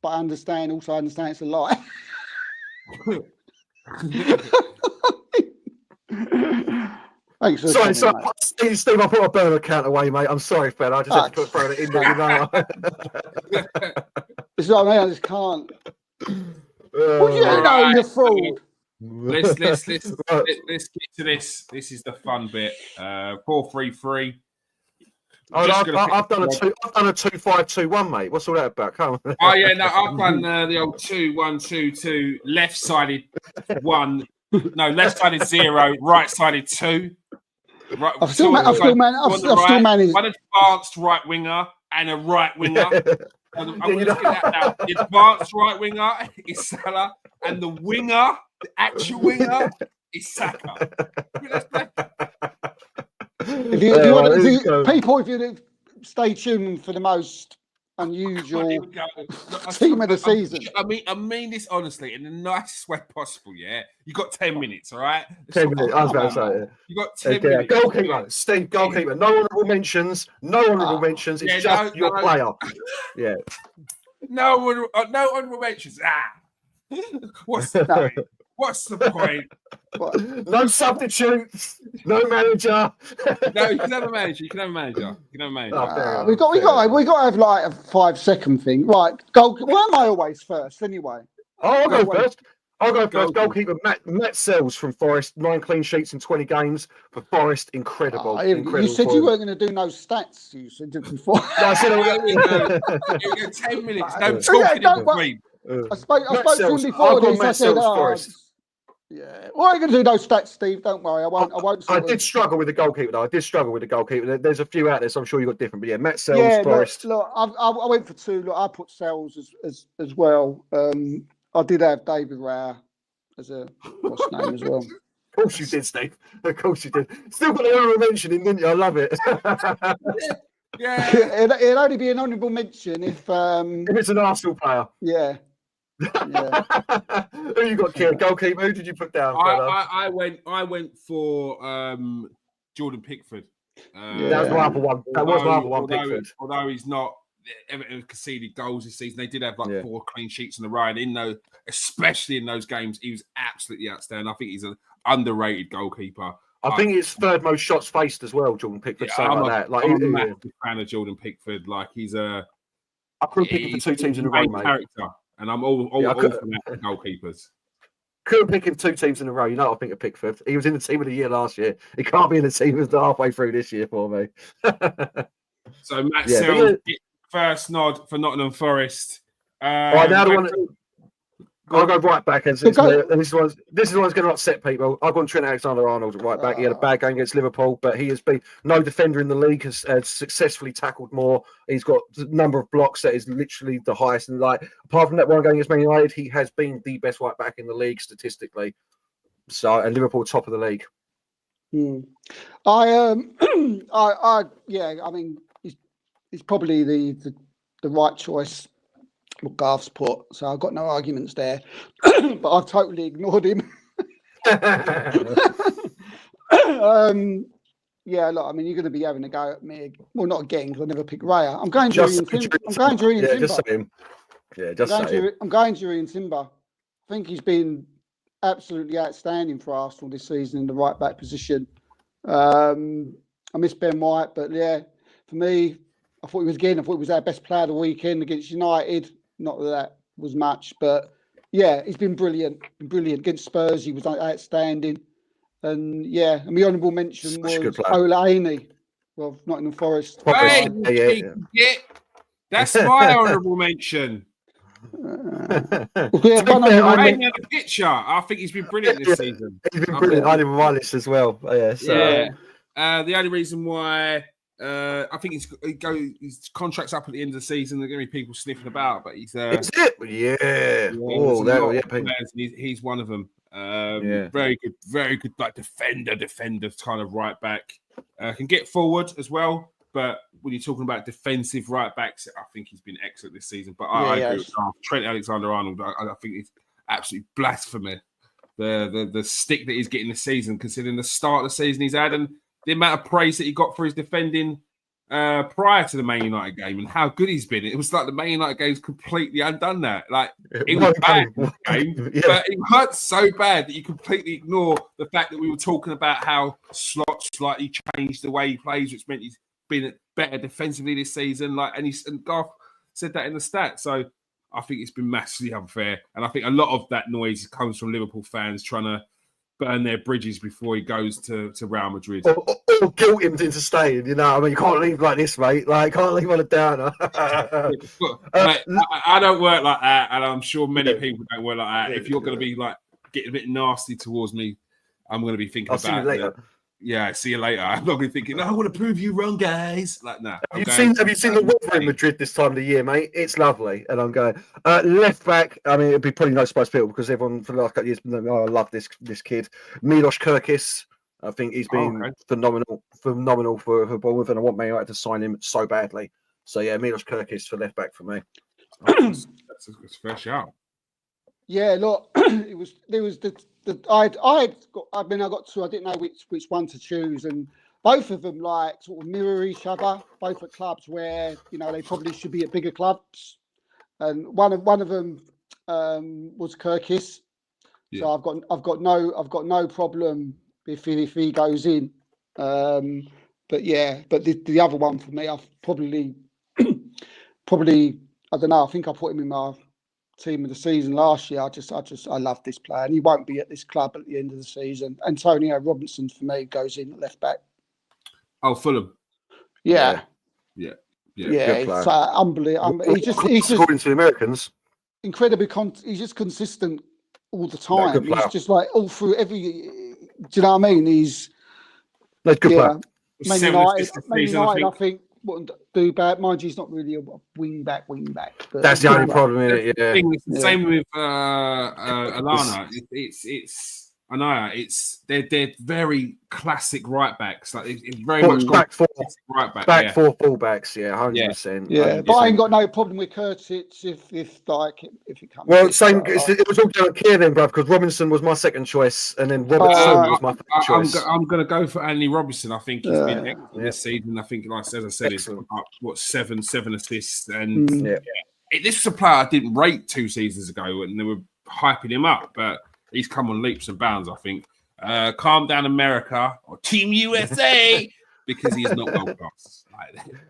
but I understand it's a lie. Thanks for Sorry, the comment, mate. Steve, I put my burner account away, mate. I'm sorry, fella. I just had to throw it in there. You know? It's what I mean. I just can't. Well, you know, right. you're fraud. Let's get to this. This is the fun bit. 4-3-3. I've done a 2-5-2-1, mate. What's all that about? Come on. Oh yeah, no, I've done the old 2-1-2-2, left-sided 1, no, left-sided 0, right-sided 2. Right, I've still managed. One advanced right winger and a right winger. I'm going to get that now. The advanced right winger is Salah, and the winger, the actual winger, is Saka. If you stay tuned for the most unusual team of the season. I mean this honestly in the nicest way possible. Yeah, you got 10 minutes, all right? 10 minutes. I was about to say. You got 10 minutes. Goalkeeper, Steve. Goalkeeper. No honourable mentions. It's just your player. Yeah. No honourable mentions. What's the point? What's the point? No substitutes. No manager. No, you can have a manager. We got to have like a 5-second thing, right? Why am I always first anyway? I'll go first. Goalkeeper Matt Sells from Forest, 9 clean sheets in 20 games for Forest. Incredible. You said you weren't going to do no stats. You said before. No, I said you get 10 minutes. No talking in between. I spoke to him before this. I said, yeah. Why are you going to do those stats, Steve? Don't worry. I won't. I did struggle with the goalkeeper, though. There's a few out there, so I'm sure you got different. But yeah, Matt Sells, Forest. Look, I went for 2. Look, I put Sells as well. I did have David Raya as a what's name as well. Of course you did, Steve. Of course you did. Still got an honourable mention in, didn't you? I love it. Yeah. It'd only be an honourable mention if it's an Arsenal player. Yeah. Who you got, Kieran? Goalkeeper? Who did you put down? I went for Jordan Pickford. That was my other one. Pickford. Although he's not Everton conceded goals this season, they did have 4 clean sheets in a row, and especially in those games, he was absolutely outstanding. I think he's an underrated goalkeeper. I think it's third most shots faced as well, Jordan Pickford. I'm a massive fan of Jordan Pickford. Like I couldn't pick him for 2 teams in a row, mate. Character, and I'm all for that goalkeepers. Couldn't pick him 2 teams in a row. You know what I think of Pickford. He was in the team of the year last year. He can't be in the team of the halfway through this year for me. So Matt Sells, first nod for Nottingham Forest. Right, now the one. I'll go right back, and this is one's going to upset people. I've gone Trent Alexander-Arnold right back. He had a bad game against Liverpool, but he has been no defender in the league has successfully tackled more. He's got a number of blocks that is literally the highest. And apart from that one game against Man United, he has been the best right back in the league statistically. So, and Liverpool top of the league. I mean, he's probably the right choice. What Garth's put, so I've got no arguments there, but I've totally ignored him. Look, I mean, you're going to be having a go at me. Well, not again, because I never picked Raya. I'm going Jurriën Timber. I'm going Jurriën Timber. I think he's been absolutely outstanding for Arsenal this season in the right back position. I miss Ben White, but yeah, for me, I thought he was our best player of the weekend against United. Not that was much, but yeah, he's been brilliant. Against Spurs, he was outstanding. And yeah, and my honourable mention was Ola Aini, well, Nottingham Forest. Hey, that's my honourable mention. I ain't had a picture. I think he's been brilliant this season. He's been brilliant. I did my list as well. The only reason why I think his contract's up at the end of the season. There are going to be people sniffing about, but he's is it? Yeah. He's one of them. Very good, like defender kind of right back. Can get forward as well, but when you're talking about defensive right backs, I think he's been excellent this season. But I agree with Trent Alexander-Arnold. I think it's absolutely blasphemy. The stick that he's getting this season, considering the start of the season he's had and the amount of praise that he got for his defending prior to the Man United game and how good he's been. It was like the Man United game's completely undone that. Like it was bad in the game, Yeah. but it hurts so bad that you completely ignore the fact that we were talking about how Slot slightly changed the way he plays, which meant he's been better defensively this season. Like, and Garth said that in the stats. So I think it's been massively unfair, and I think a lot of that noise comes from Liverpool fans trying to burn their bridges before he goes to Real Madrid. Or guilt him into staying, you know. I mean, you can't leave like this, mate. Like, can't leave on a downer. Mate, I don't work like that, and I'm sure many people don't work like that. If you're going to be like getting a bit nasty towards me, I'm going to be thinking I'll see you about later. Yeah, see you later. I'm not going to be thinking, I want to prove you wrong, guys. Like, nah. Have you seen the weather in Madrid this time of the year, mate? It's lovely. And I'm going left back. I mean, it'd be probably no surprise to people because everyone for the last couple of years, I love this kid, Milos Kirkis. I think he's been phenomenal for Bournemouth, and I want Man United to sign him so badly. So yeah, Milos Kirkis for left back for me. That's a fair shout. Yeah, look, there was I got two. I didn't know which one to choose, and both of them like sort of mirror each other. Both at clubs where they probably should be at bigger clubs, and one of them was Kirkis. Yeah. So I've got no problem if he goes in. But the other one for me, I've probably I don't know. I think I put him in my team of the season last year. I love this player, and he won't be at this club at the end of the season. Antonio Robinson for me goes in at left back. Oh, Fulham. Yeah. Good player. It's unbelievable. He's just according to the Americans, incredibly. He's just consistent all the time. good player. He's just like all through every. Do you know what I mean? He's good player. Man United, I think wouldn't do bad. Mind you, he's not really a wing back. But That's the only problem in it. Yeah. It's the same with Alana. It's Anaya. They're very classic right backs. Like it's very much back four, right back. Back four fullbacks. Yeah, 100%. Yeah, but I ain't got no problem with Kurtic if it comes. Well, same. It was all down here then, bruv, because Robinson was my second choice, and then Robertson was my third choice. I'm going to go for Anthony Robinson. I think he's been excellent this season. I think, as I said, he's got seven assists, and this is a player I didn't rate 2 seasons ago, and they were hyping him up, but he's come on leaps and bounds. I think. Calm down, America, or Team USA, because he's not world class.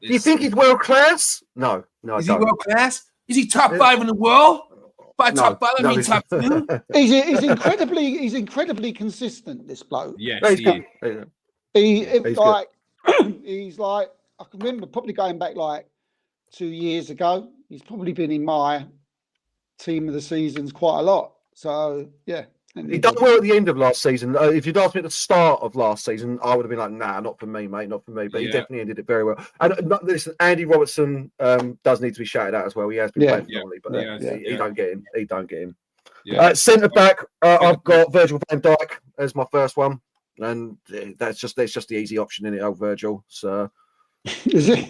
Do you think he's world class? No. Is he world class? Is he top 5 in the world? By top 5, I mean top 2. He's incredibly consistent. This bloke. Yes, he's like I can remember probably going back like 2 years ago. He's probably been in my team of the seasons quite a lot. So yeah. He done well at the end of last season. If you'd asked me at the start of last season, I would have been like, nah, not for me, mate, not for me. But he definitely ended it very well. And listen, Andy Robertson does need to be shouted out as well. He has been playing phenomenally, but he don't get him. He don't get him. Yeah. Centre back, I've got Virgil van Dijk as my first one, and that's just the easy option in it, old Virgil. So is it?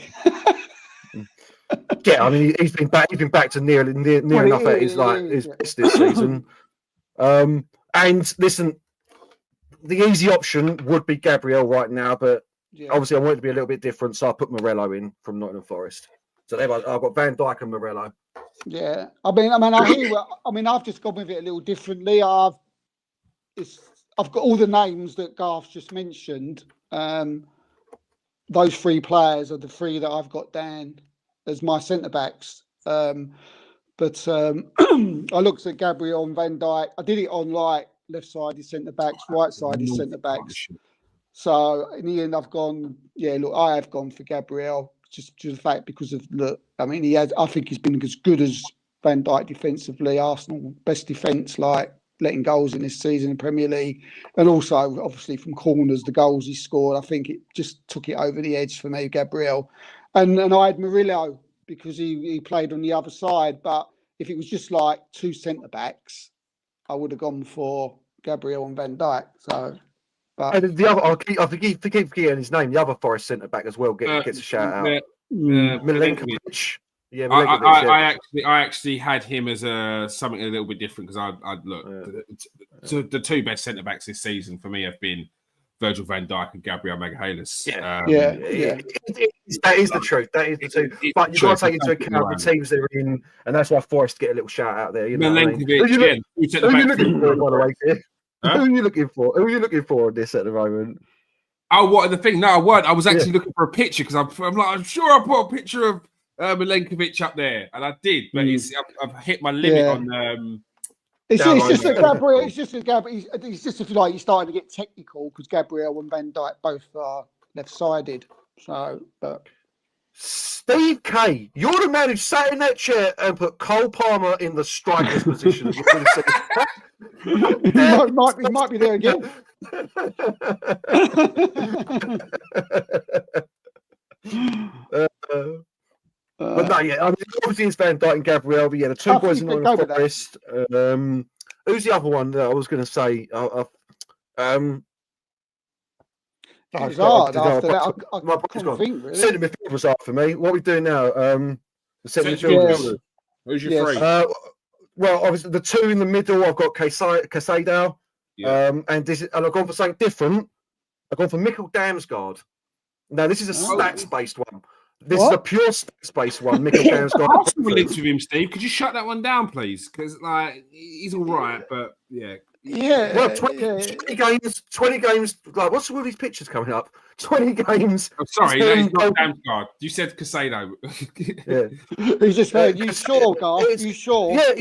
Yeah, I mean he's been back to near enough at his best this season. And listen, the easy option would be Gabriel right now, but obviously I want it to be a little bit different, so I put Morello in from Nottingham Forest. So I've got Van Dijk and Morello. Yeah, I mean, I've just gone with it a little differently. I've got all the names that Garth just mentioned. Those 3 players are the 3 that I've got down as my centre backs. But I looked at Gabriel and Van Dijk. I did it on like left-sided centre-backs, right-sided centre-backs. So in the end, I've gone, I have gone for Gabriel, just to the fact because of, I think he's been as good as Van Dijk defensively. Arsenal, best defence, like letting goals in this season in the Premier League. And also, obviously, from corners, the goals he scored, I think it just took it over the edge for me, Gabriel. And I had Murillo, because he played on the other side. But if it was just like 2 centre-backs, I would have gone for Gabriel and Van Dijk. So, and the other, I forget his name, the other Forest centre-back as well gets a shout-out. Milenkovic. Yeah, I actually had him as something a little bit different because I look. The 2 best centre-backs this season for me have been Virgil van Dijk and Gabriel Magalhaes. Yeah. That is the truth. That is the truth. But you've got to take into account the teams they're in, and that's why Forest get a little shout out there. You know, Milenkovic, who are you looking for, by the way? Huh? Who are you looking for? Who are you looking for on this at the moment? Oh, what the thing? No, I weren't. I was actually looking for a picture because I'm sure I put a picture of Milenkovic up there, and I did, but I've hit my limit on. It's just that Gabriel. It's just if you like, you're starting to get technical because Gabriel and Van Dijk both are left-sided. So, but Steve K, you're the man who sat in that chair and put Cole Palmer in the striker's position. He might be there again. But no, yeah, I mean, obviously it's Van Dijk and Gabriel, but yeah, the two boys in the Forest. Who's the other one that I was going to say? It's hard after that. I can't think, really. Centre midfield was hard for me. What are we doing now? Centre midfield. Who's your three? Well, obviously the two in the middle. I've got Caicedo, and I've gone for something different. I've gone for Mikkel Damsgaard. Now this is a stats-based one. This is a pure stats-based one. Mikkel Damsgaard. Arsenal linked with him, Steve. Could you shut that one down, please? Because he's all right, but yeah. Yeah. Well, 20 games. Like, what's all these pictures coming up? 20 games. I'm sorry, no, he's not Damsgaard. You said Caicedo. Yeah. He's just saying, you sure, Garth? You sure? Yeah.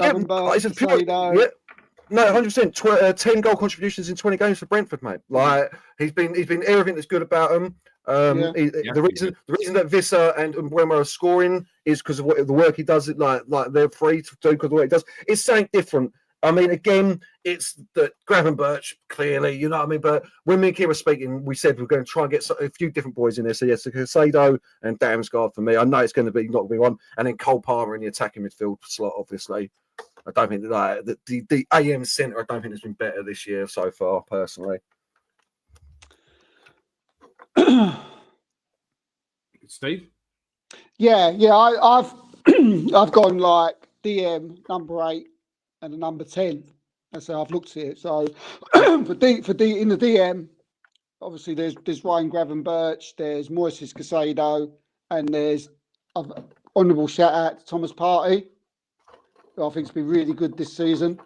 It's a pure. Yeah. No, 100%. 10 goal contributions in 20 games for Brentford, mate. Like he's been everything that's good about him. The reason that Visser and Mbeumo are scoring is because of the work he does. Like they're free to do because of the work he does. It's something different. I mean, again, it's the Gravenberch, clearly, you know what I mean? But when me and Kim were speaking, we said we're going to try and get a few different boys in there. So, yes, Caicedo and Damsgaard for me. I know it's going to be not going to be one. And then Cole Palmer in the attacking midfield slot, obviously. I don't think that the AM centre, I don't think it's been better this year so far, personally. Steve? Yeah. I've I've gone like DM number 8 and a number 10. That's how I've looked at it. So in the DM, obviously there's Ryan Gravenberch, there's Moises Caicedo, and there's honourable shout out to Thomas Partey, who I think has been really good this season.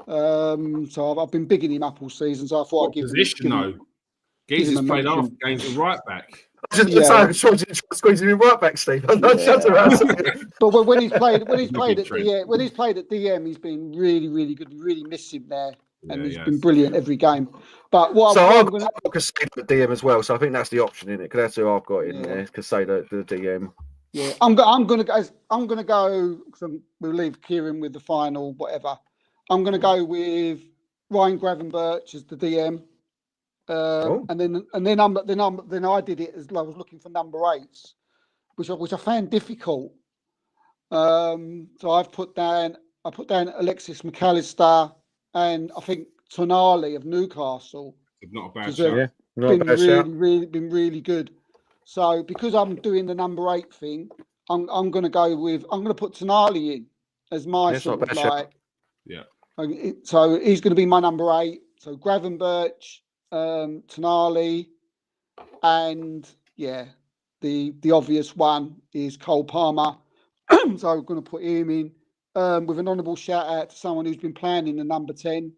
So I've been bigging him up all season. So I thought I'd give him. Geezer's played half games of right back. I'm trying to squeeze him in right back, Steve. I'm not shut around. But when he's played at DM, he's been really, really good. We really miss him there, and he's been brilliant every game. But I've got Caicedo at DM as well, so I think that's the option in it. Because that's who I've got in there. Caicedo the DM. Yeah, I'm gonna go. We'll leave Kieran with the final, whatever. I'm gonna go with Ryan Gravenberch as the DM. And then I did it as I was looking for number 8s, which I found difficult. So I put down Alexis McAllister and I think Tonali of Newcastle. Not a bad shout. Been really good. So because I'm doing the number 8 thing, I'm going to put Tonali in as my sort of like. Yeah. So he's going to be my number 8. So Gravenberch, Tonali, and the obvious one is Cole Palmer. So I'm going to put him in with an honourable shout out to someone who's been playing in the number 10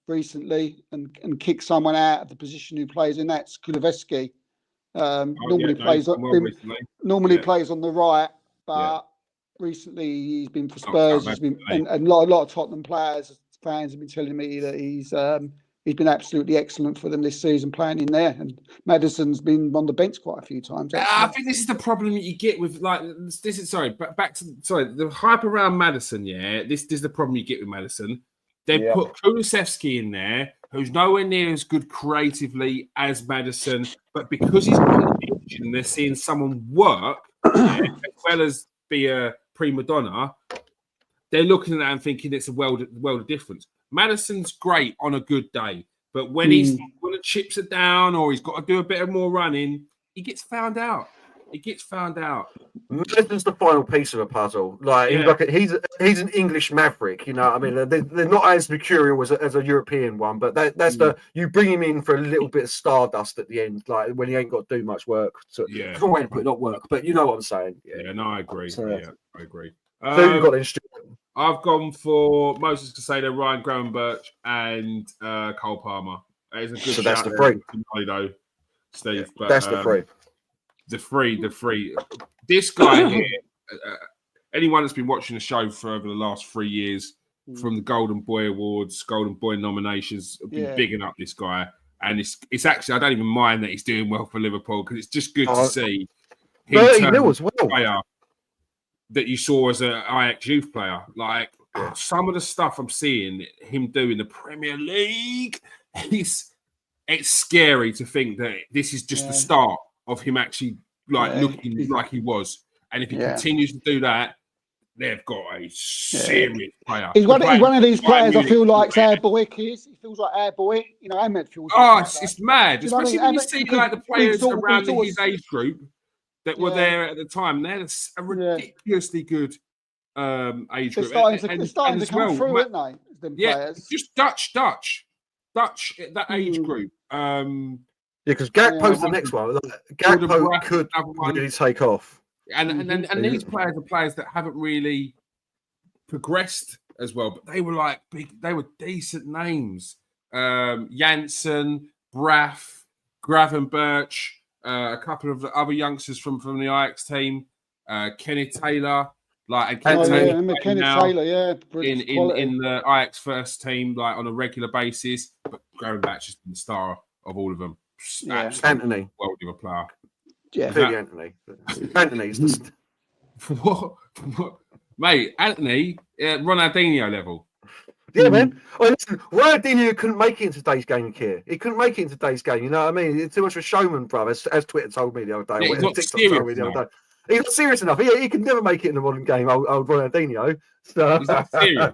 recently and kick someone out of the position who plays in. That's Kulusevski. Normally plays on the right, but recently he's been for Spurs. And a lot of Tottenham fans have been telling me that he's been absolutely excellent for them this season playing in there. And Maddison's been on the bench quite a few times. I think this is the problem that you get with the hype around Maddison. Yeah, this is the problem you get with Maddison. They put Kulusevski in there, who's nowhere near as good creatively as Maddison, but because he's on the pitch and they're seeing someone work as well as be a prima donna, they're looking at that and thinking it's a world of difference. Maddison's great on a good day, but when when the chips are down or he's got to do a bit of more running, he gets found out. Madden's the final piece of a puzzle. Like, he's an English maverick, you know what I mean? They're not as mercurial as a European one, but that's you bring him in for a little bit of stardust at the end, like when he ain't got to do much work. So, not work, but you know what I'm saying. Yeah, no, I agree. So, I agree. Who you got in, Stuart? I've gone for Moses Casado, Ryan Gravenberch, and Cole Palmer. That is a good So that's shout the there, three. though, Steve. But, That's the three. The three. This guy here, anyone that's been watching the show for over the last 3 years, from the Golden Boy Awards, Golden Boy nominations, have been bigging up this guy. And it's actually, I don't even mind that he's doing well for Liverpool, because it's just good to see him 30 mil as well. Player that you saw as an Ajax youth player. Like, some of the stuff I'm seeing him do in the Premier League, it's scary to think that this is just the start of him actually looking like he was. And if he continues to do that, they've got a serious player. He's one of these players I feel like our boy is. He feels like our boy. You know, Ahmed feels it's mad. Especially when you see like the players around his age group that were there at the time. They're a ridiculously good age group. They're starting to come through, aren't they? Players. Just Dutch at that age group. Because Gakpo's the next one. Gakpo could really take off. And these players are players that haven't really progressed as well, but they were like big. They were decent names. Janssen, Braff, Gravenberch, a couple of the other youngsters from the Ajax team, Kenneth Taylor, Kenneth Taylor, in the Ajax first team, like on a regular basis. But Gravenberch has been the star of all of them. Anthony, world of a player. Yeah, Anthony's just what, mate? Anthony, Ronaldinho level. Yeah, man. Well, listen, Ronaldinho couldn't make it in today's game, Keir. He couldn't make it in today's game. You know what I mean? He's too much of a showman, brother. As Twitter told me the other day. Yeah, he's not serious. He's not serious enough. He can never make it in the modern game. Old Ronaldinho. So, he's not serious.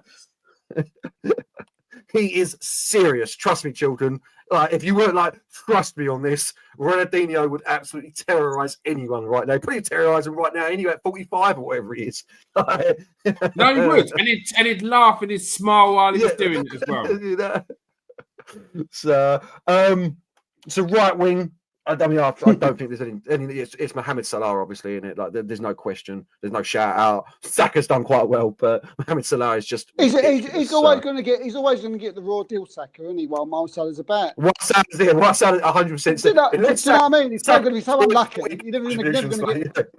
He is serious. Trust me, children. If you weren't trust me on this, Ronaldinho would absolutely terrorize anyone right now. Probably terrorize him right now anyway at 45 or whatever he is. No, he would. And he'd laugh and he'd smile while he was doing it as well. So right wing, I don't think there's any it's Mohamed Salah, obviously, in it. There's no question. There's no shout out. Saka's done quite well, but Mohamed Salah is just he's always going to get the raw deal, Saka, isn't he? While Mo Salah's about. What Salah's there? What Salah 100%. Do you know what I mean? It's not going to be so unlucky. You're never going to get.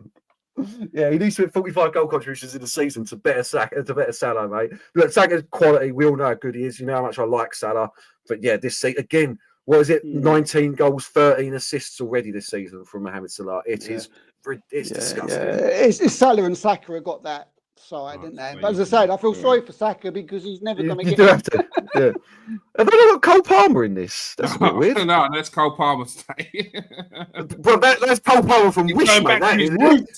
Yeah, he needs to hit 45 goal contributions in the season to better Salah, mate. Look, Saka's quality. We all know how good he is. You know how much I like Salah. But yeah, this season again. What is it? 19 goals, 13 assists already this season from Mohamed Salah. It's disgusting. It's Salah and Saka have got that side, didn't they? But as I said, I feel sorry for Saka because he's never going to get. You do have to. Yeah. Have they got Cole Palmer in this? That's a bit weird. No, that's Cole Palmer's day. Bro, that's Cole Palmer from Wish, mate.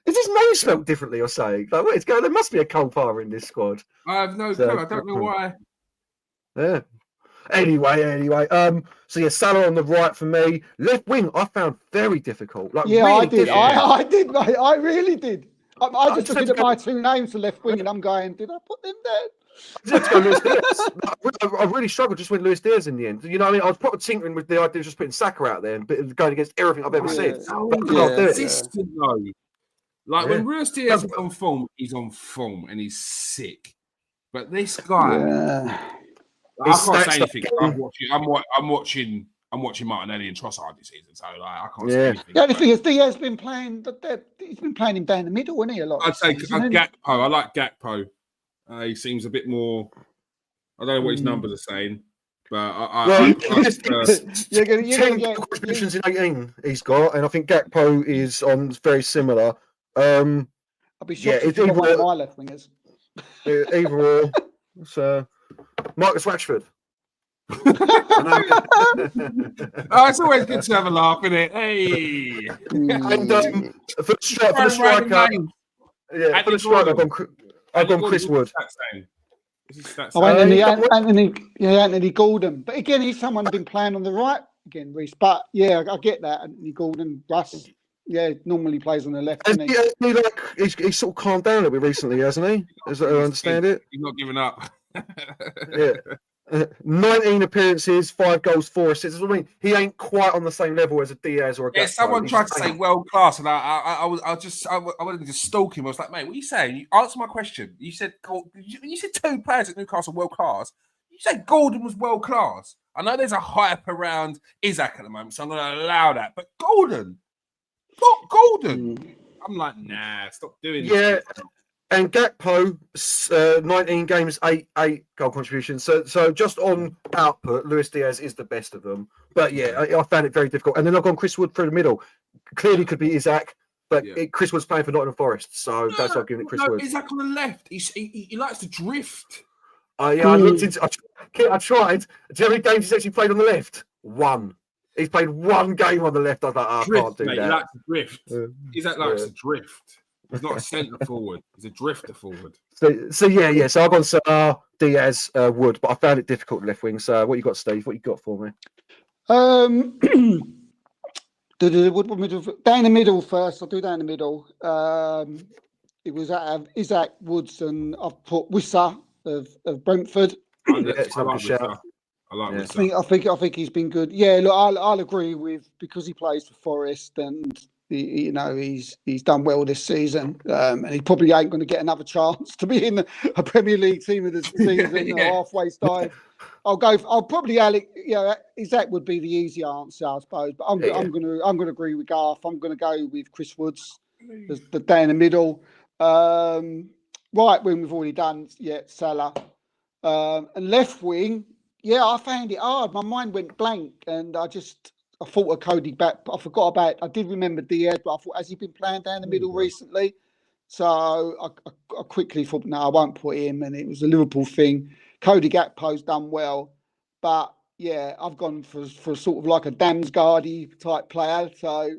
Is his name spelled differently or something? Where's going? There must be a Cole Palmer in this squad. I have no clue. I don't know why. Yeah. Anyway. So yeah, Salah on the right for me. Left wing, I found very difficult. I did. I did, mate. I really did. I just looking at my two names for left wing, and I'm going, did I put them there? I really struggled just with Luis Diaz in the end. You know what I mean? I was probably tinkering with the idea of just putting Saka out there and going against everything I've ever said. When Luis Diaz is on form, he's on form and he's sick. But this guy, I can't say anything. I'm watching Martinelli and Trossard this season, so I can't say anything. The only thing is, Diaz been playing. He's been playing him down the middle, isn't he? A lot. I'd say Gakpo. I like Gakpo. He seems a bit more. I don't know what his numbers are saying, but 10 contributions in 18 he's got, and I think Gakpo is on very similar. I'll be shocked if he's one of my left wingers. Either or. So Marcus Rashford. It's always good to have a laugh, isn't it? Hey. And for the striker, I've gone Chris Wood. Anthony Gordon. But again, he's someone who's been playing on the right. again, Reece. But yeah, I get that. Anthony Gordon, Russ, normally plays on the left. Has Doesn't he, like, he's sort of calmed down a little bit recently, hasn't he? As I understand it. He's not giving up. Yeah. 19 appearances, 5 goals, 4 assists. I mean, he ain't quite on the same level as a Diaz or a Gakpo. Yeah, someone tried to say world class, and I wasn't just stalking him. I was like, mate, what are you saying? You answer my question. You said you said 2 players at Newcastle world class. You said Gordon was world class. I know there's a hype around Isaac at the moment, so I'm going to allow that. But Gordon, I'm like, nah, stop doing this. Yeah. And Gakpo, 19 games, 8 goal contributions. So just on output, Luis Diaz is the best of them. But yeah, I found it very difficult. And then I've gone Chris Wood through the middle. Clearly could be Isaac, but Chris Wood's playing for Nottingham Forest, so that's why I'm giving it Chris Wood. Isaac on the left. He likes to drift. I looked into. I tried. Do you know how many games he's actually played on the left? 1. He's played 1 game on the left. I was like, I can't do that. He likes to drift. Isaac likes to drift. He's not a centre forward. He's a drifter forward. So yeah. So I've gone Salah, Diaz, Wood, but I found it difficult left wing. So what you got, Steve? What you got for me? Down the middle first. I'll do down the middle. It was Isaac, Woods, and I've put Wissa of Brentford. I like Wissa. I think he's been good. Yeah, look, I'll agree with, because he plays for Forest and he's done well this season, and he probably ain't going to get another chance to be in a Premier League team of the season halfway side. I'll probably Alec. Isaac would be the easy answer, I suppose. But I'm going to agree with Garth. I'm going to go with Chris Woods, the down the middle. Right wing we've already done. Yeah, Salah, and left wing. Yeah, I found it hard. My mind went blank, and I thought of Cody back, but I forgot about. I did remember Diaz, but I thought, has he been playing down the middle recently? So I quickly thought, no, I won't put him, and it was a Liverpool thing. Cody Gakpo's done well, but yeah, I've gone for sort of like a Damsgaardy type player. So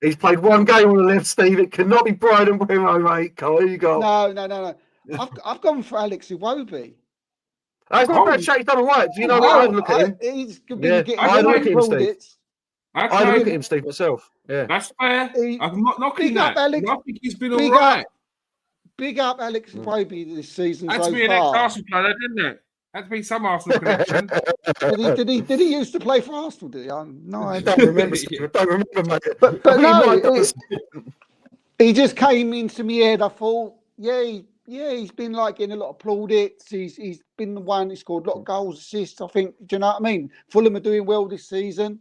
he's played 1 game on the left, Steve. It cannot be Brian Mbeumo, mate. Who you got? No. I've gone for Alex Iwobi. That's not bad. He's done all right. Do you know what? I look at him. He's getting I look at him, Steve. I look at him, Steve, myself. Yeah, that's fair. I'm not knocking that. Alex, I think he's been all right. Big up Alex Iwobi this season. Had to be an ex-Arsenal player, didn't it? Had to be some Arsenal connection. Did he used to play for Arsenal? Did he? No, I don't remember. I don't remember, mate. But no, he just came into my head. I thought, he's been like getting a lot of plaudits. He's been the one who scored a lot of goals, assists. I think. Do you know what I mean? Fulham are doing well this season.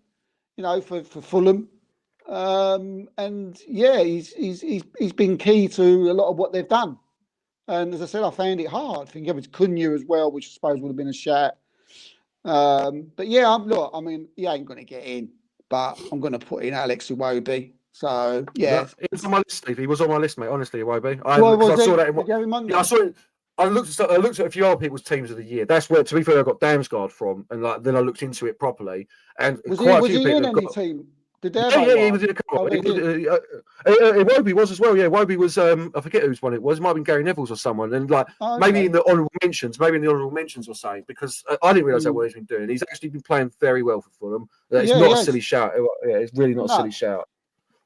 For Fulham, and he's been key to a lot of what they've done. And as I said, I found it hard. I think it was Cunha as well, which I suppose would have been a shout. But yeah, he ain't going to get in, but I'm going to put in Alex Iwobi. So yeah, he was on my list, Steve. He was on my list, mate. Honestly, Iwobi. I saw that. I saw it. I looked at a few other people's teams of the year. That's where, to be fair, I got Damsgaard from, and then I looked into it properly. And was he in any team? Did they he was in a couple. Iwobi was as well. Yeah, Iwobi was. I forget whose one it was. It might have been Gary Neville's or someone. And maybe in the honourable mentions, or something. Because I didn't realise what he's been doing. He's actually been playing very well for Fulham. It's not a silly shout. Yeah, it's really not a silly shout.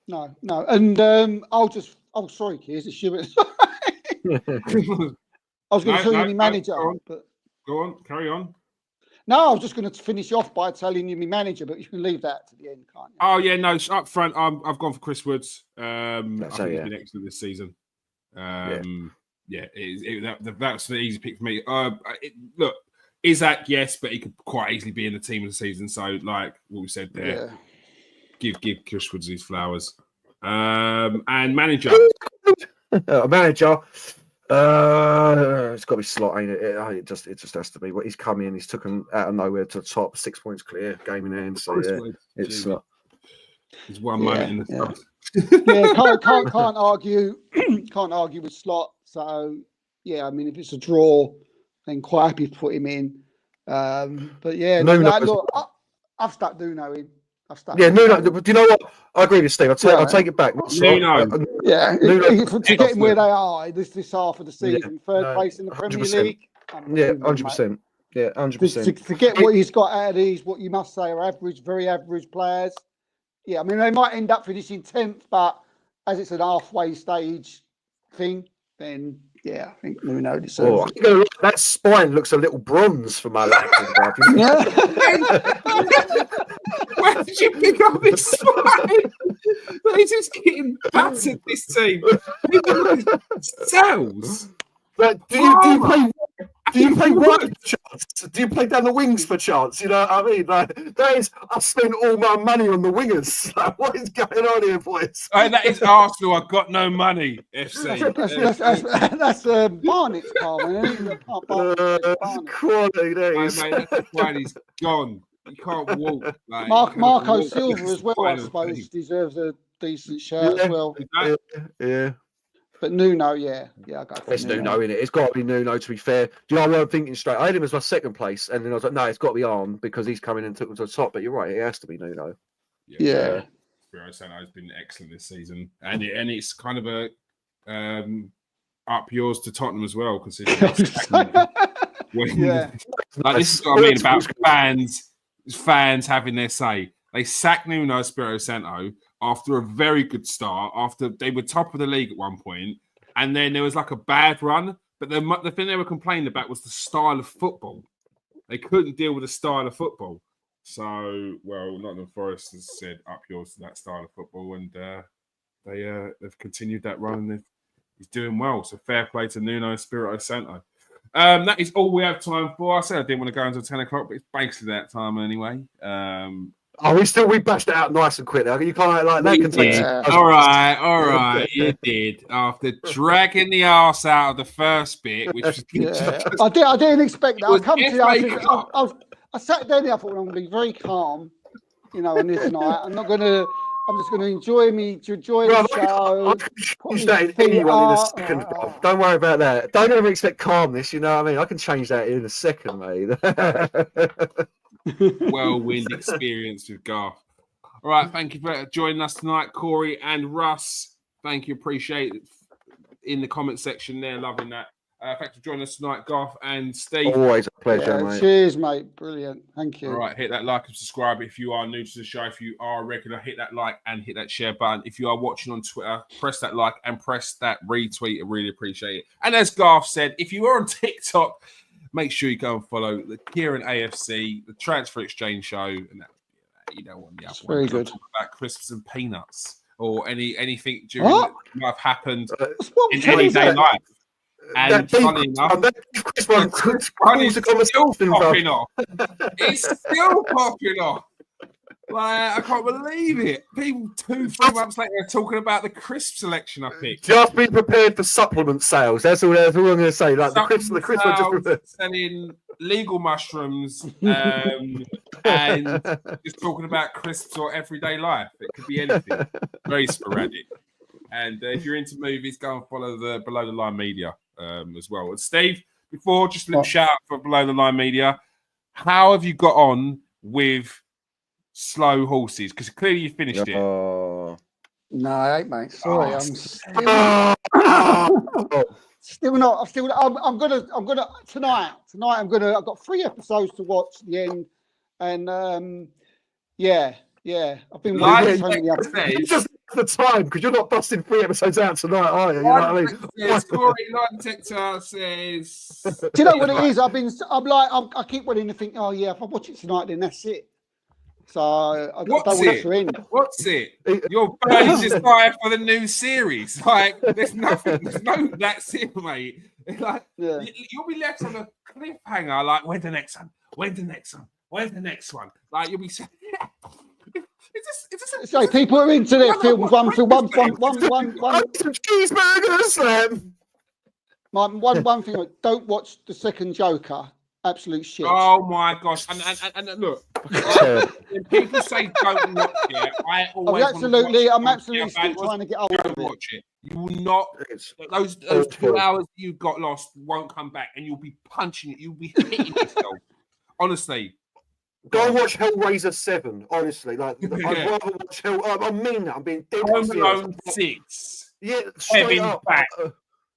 No. And sorry, Kears, it's you. I was going to tell you my manager. Go on, carry on. No, I was just going to finish off by telling you my manager, but you can leave that to the end, can't you? Oh, yeah, no, up front, I've gone for Chris Woods. I think he's been excellent this season. That's the easy pick for me. Look, Isaac, yes, but he could quite easily be in the team of the season. So, like what we said there, give Chris Woods his flowers. And manager. Manager. It's got to be Slot, ain't it? It just has to be. He's come in. He's took him out of nowhere to the top. 6 points clear, game in hand. So it's Slot. There's one moment in the top. Can't argue. Can't argue with Slot. So if it's a draw, then quite happy to put him in. But yeah, I've stuck Nuno in. Nuno. Do you know what? I agree with Steve. I'll take it back. Nuno. To get him where they are this half of the season, third place in the Premier League. 100%. Yeah, 100%. To get what he's got out of these, what you must say are average, very average players. Yeah, I mean, they might end up finishing 10th, but as it's an halfway stage thing, then yeah, I think Nuno deserves it. That spine looks a little bronze for my liking. Yeah. Where did you pick up this spine? They're just getting battered, this team. Cells. But do you play wide for chance? Do you play down the wings for chance? You know what I mean? Like, that is, I spent all my money on the wingers. Like, what is going on here, boys? That is Arsenal. I've got no money, FC. That's Barnett's Carmen, isn't it? Quality days. Mate, that's why he's gone. You can't walk. Like, Marco Silva as well, I suppose, deserves a decent shout as well. Yeah. But Nuno, yeah, I got. It's Nuno in it. It's got to be Nuno. To be fair, do you know what I'm thinking straight? I had him as my second place, and then I was like, no, it's got to be Arm because he's coming and took him to the top. But you're right, it has to be Nuno. Yeah. Spiro Santo has been excellent this season, and it's kind of a up yours to Tottenham as well, considering Yeah. like this is what I mean about fans having their say. They sacked Nuno Espirito Santo after a very good start, after they were top of the league at one point, and then there was like a bad run. But the thing they were complaining about was the style of football. They couldn't deal with the style of football. So, well, Nottingham Forest has said up yours to that style of football, and they've continued that run, and he's doing well. So fair play to Nuno Espirito Santo. That is all we have time for. I said I didn't want to go until 10 o'clock, but it's basically that time anyway. We bashed it out nice and quick. You can't like that. All right, you did. After dragging the arse out of the first bit, which was I didn't expect that. I come to I sat down there. I thought I'm going to be very calm, on this night. I'm just going to enjoy the show. Change that in anyone in a second. Don't worry about that. Don't ever expect calmness. You know what I mean? I can change that in a second, mate. Whirlwind experience with Garth. All right, thank you for joining us tonight, Corey and Russ. Thank you, appreciate it. In the comment section there, loving that. Thanks for joining us tonight, Garth and Steve. Always a pleasure, mate. Cheers, mate. Brilliant. Thank you. All right, hit that like and subscribe if you are new to the show. If you are a regular, hit that like and hit that share button. If you are watching on Twitter, press that like and press that retweet. I really appreciate it. And as Garth said, if you are on TikTok, make sure you go and follow the Kieran AFC, the Transfer Exchange Show, and that, you don't want the other one. Very good. About crisps and peanuts or anything during that might have happened in everyday life. And funny enough, it's still popping off. It's still popping off. Like, I can't believe it. People 2-3 months later are talking about the crisp selection I picked. Just be prepared for supplement sales. That's all I'm going to say. Like the crisp are just prepared. Selling legal mushrooms and just talking about crisps or everyday life. It could be anything. Very sporadic. And if you're into movies, go and follow the Below the Line Media as well. And Steve, before, just a little shout out for Below the Line Media. How have you got on with Slow Horses? Because clearly you finished it. No, I ain't, mate. Sorry, I'm still not. I'm gonna tonight. I've got 3 episodes to watch at the end, and yeah. I've been watching so many episodes. Just the time, because you're not busting 3 episodes out tonight, are you? You know what I mean? Corey Detector says. Do you know what it is? I keep wanting to think. Oh yeah, if I watch it tonight, then that's it. So I don't want it to end. What's it? You're burning desire for the new series. Like there's nothing. There's no. That's it, mate. Like you'll be left on a cliffhanger. Like when's the next one? When's the next one? When's the next one? Like you'll be saying. So people are into their films. One. Cheeseburgers. One thing. Don't watch the second Joker. Absolute shit. Oh my gosh! And look, when people say don't watch it, I'm absolutely still trying to get over it. Watch it. You will not. Those 2 hours you got lost won't come back, and you'll be punching it. You'll be hitting yourself. Honestly. Go watch Hellraiser 7, honestly. Like, I'd rather watch I mean that. I'm being dead Home Alone 6. Yeah, straight up. Back.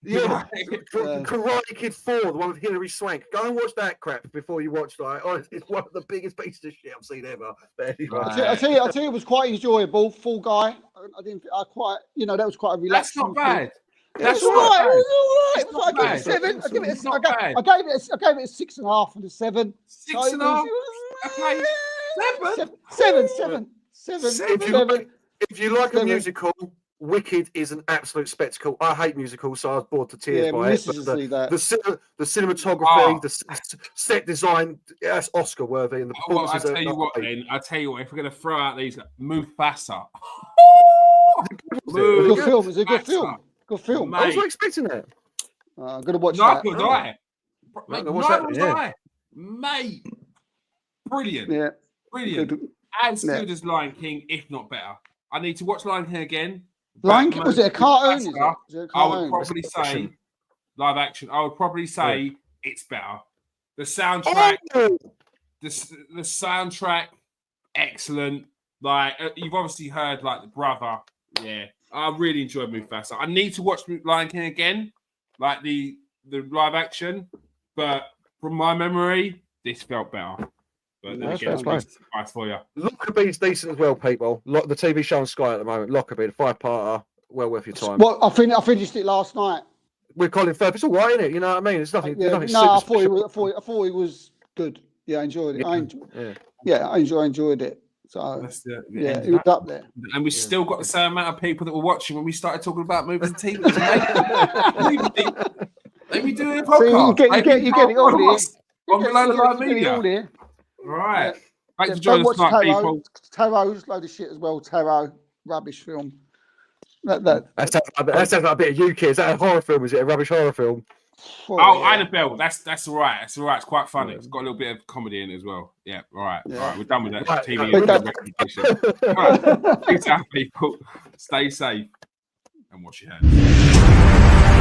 Yeah, Karate Kid 4, the one with Hilary Swank. Go and watch that crap before you watch. Like, honestly, it's one of the biggest pieces of shit I've seen ever. But anyway. I tell you, it was quite enjoyable. Fall Guy. I quite, that was quite a relaxing. That's not bad. That's all right. It was all right. I give it a 7. I gave it a 6.5 out of 7. 6.5. Okay. 7. If you like a musical, Wicked is an absolute spectacle. I hate musicals, so I was bored to tears by it. But the cinematography, the set design, that's Oscar worthy. And the performances. I tell you what, if we're going to throw out these, Mufasa. Good film. It's a good film. Good film. Mate. I was not expecting that. I'm going to watch that. Neither was I. Mate. Brilliant. Yeah. Brilliant. Good. As good as Lion King, if not better. I need to watch Lion King again. Lion King? Was it a cartoon? I would probably say live action. I would probably say it's better. The soundtrack, the soundtrack, excellent. Like you've obviously heard, like the brother. Yeah, I really enjoyed Mufasa. I need to watch Lion King again, like the live action. But from my memory, this felt better. But then again, it's for you. Lockerbie's decent as well, people. The TV show on Sky at the moment, Lockerbie, the 5-parter, well worth your time. Well, I finished it last night. With Colin Firth, it's all right, isn't it? You know what I mean? It's nothing. I thought it was good. Yeah, I enjoyed it. I enjoyed it. So it was up there. And we still got the same amount of people that were watching when we started talking about movies and TV. Let me do a podcast. So you get it all here. On Below the Media. Right. Thanks for joining us tonight, people. Taro's load of shit as well. Taro, rubbish film. That sounds like a bit of UK. Is that a horror film? Is it a rubbish horror film? Annabelle. That's all right. It's all right. It's quite funny. It's got a little bit of comedy in it as well. Yeah. All right. All right. We're done with that TV recommendation. All right. Thanks, people. Stay safe and wash your hands.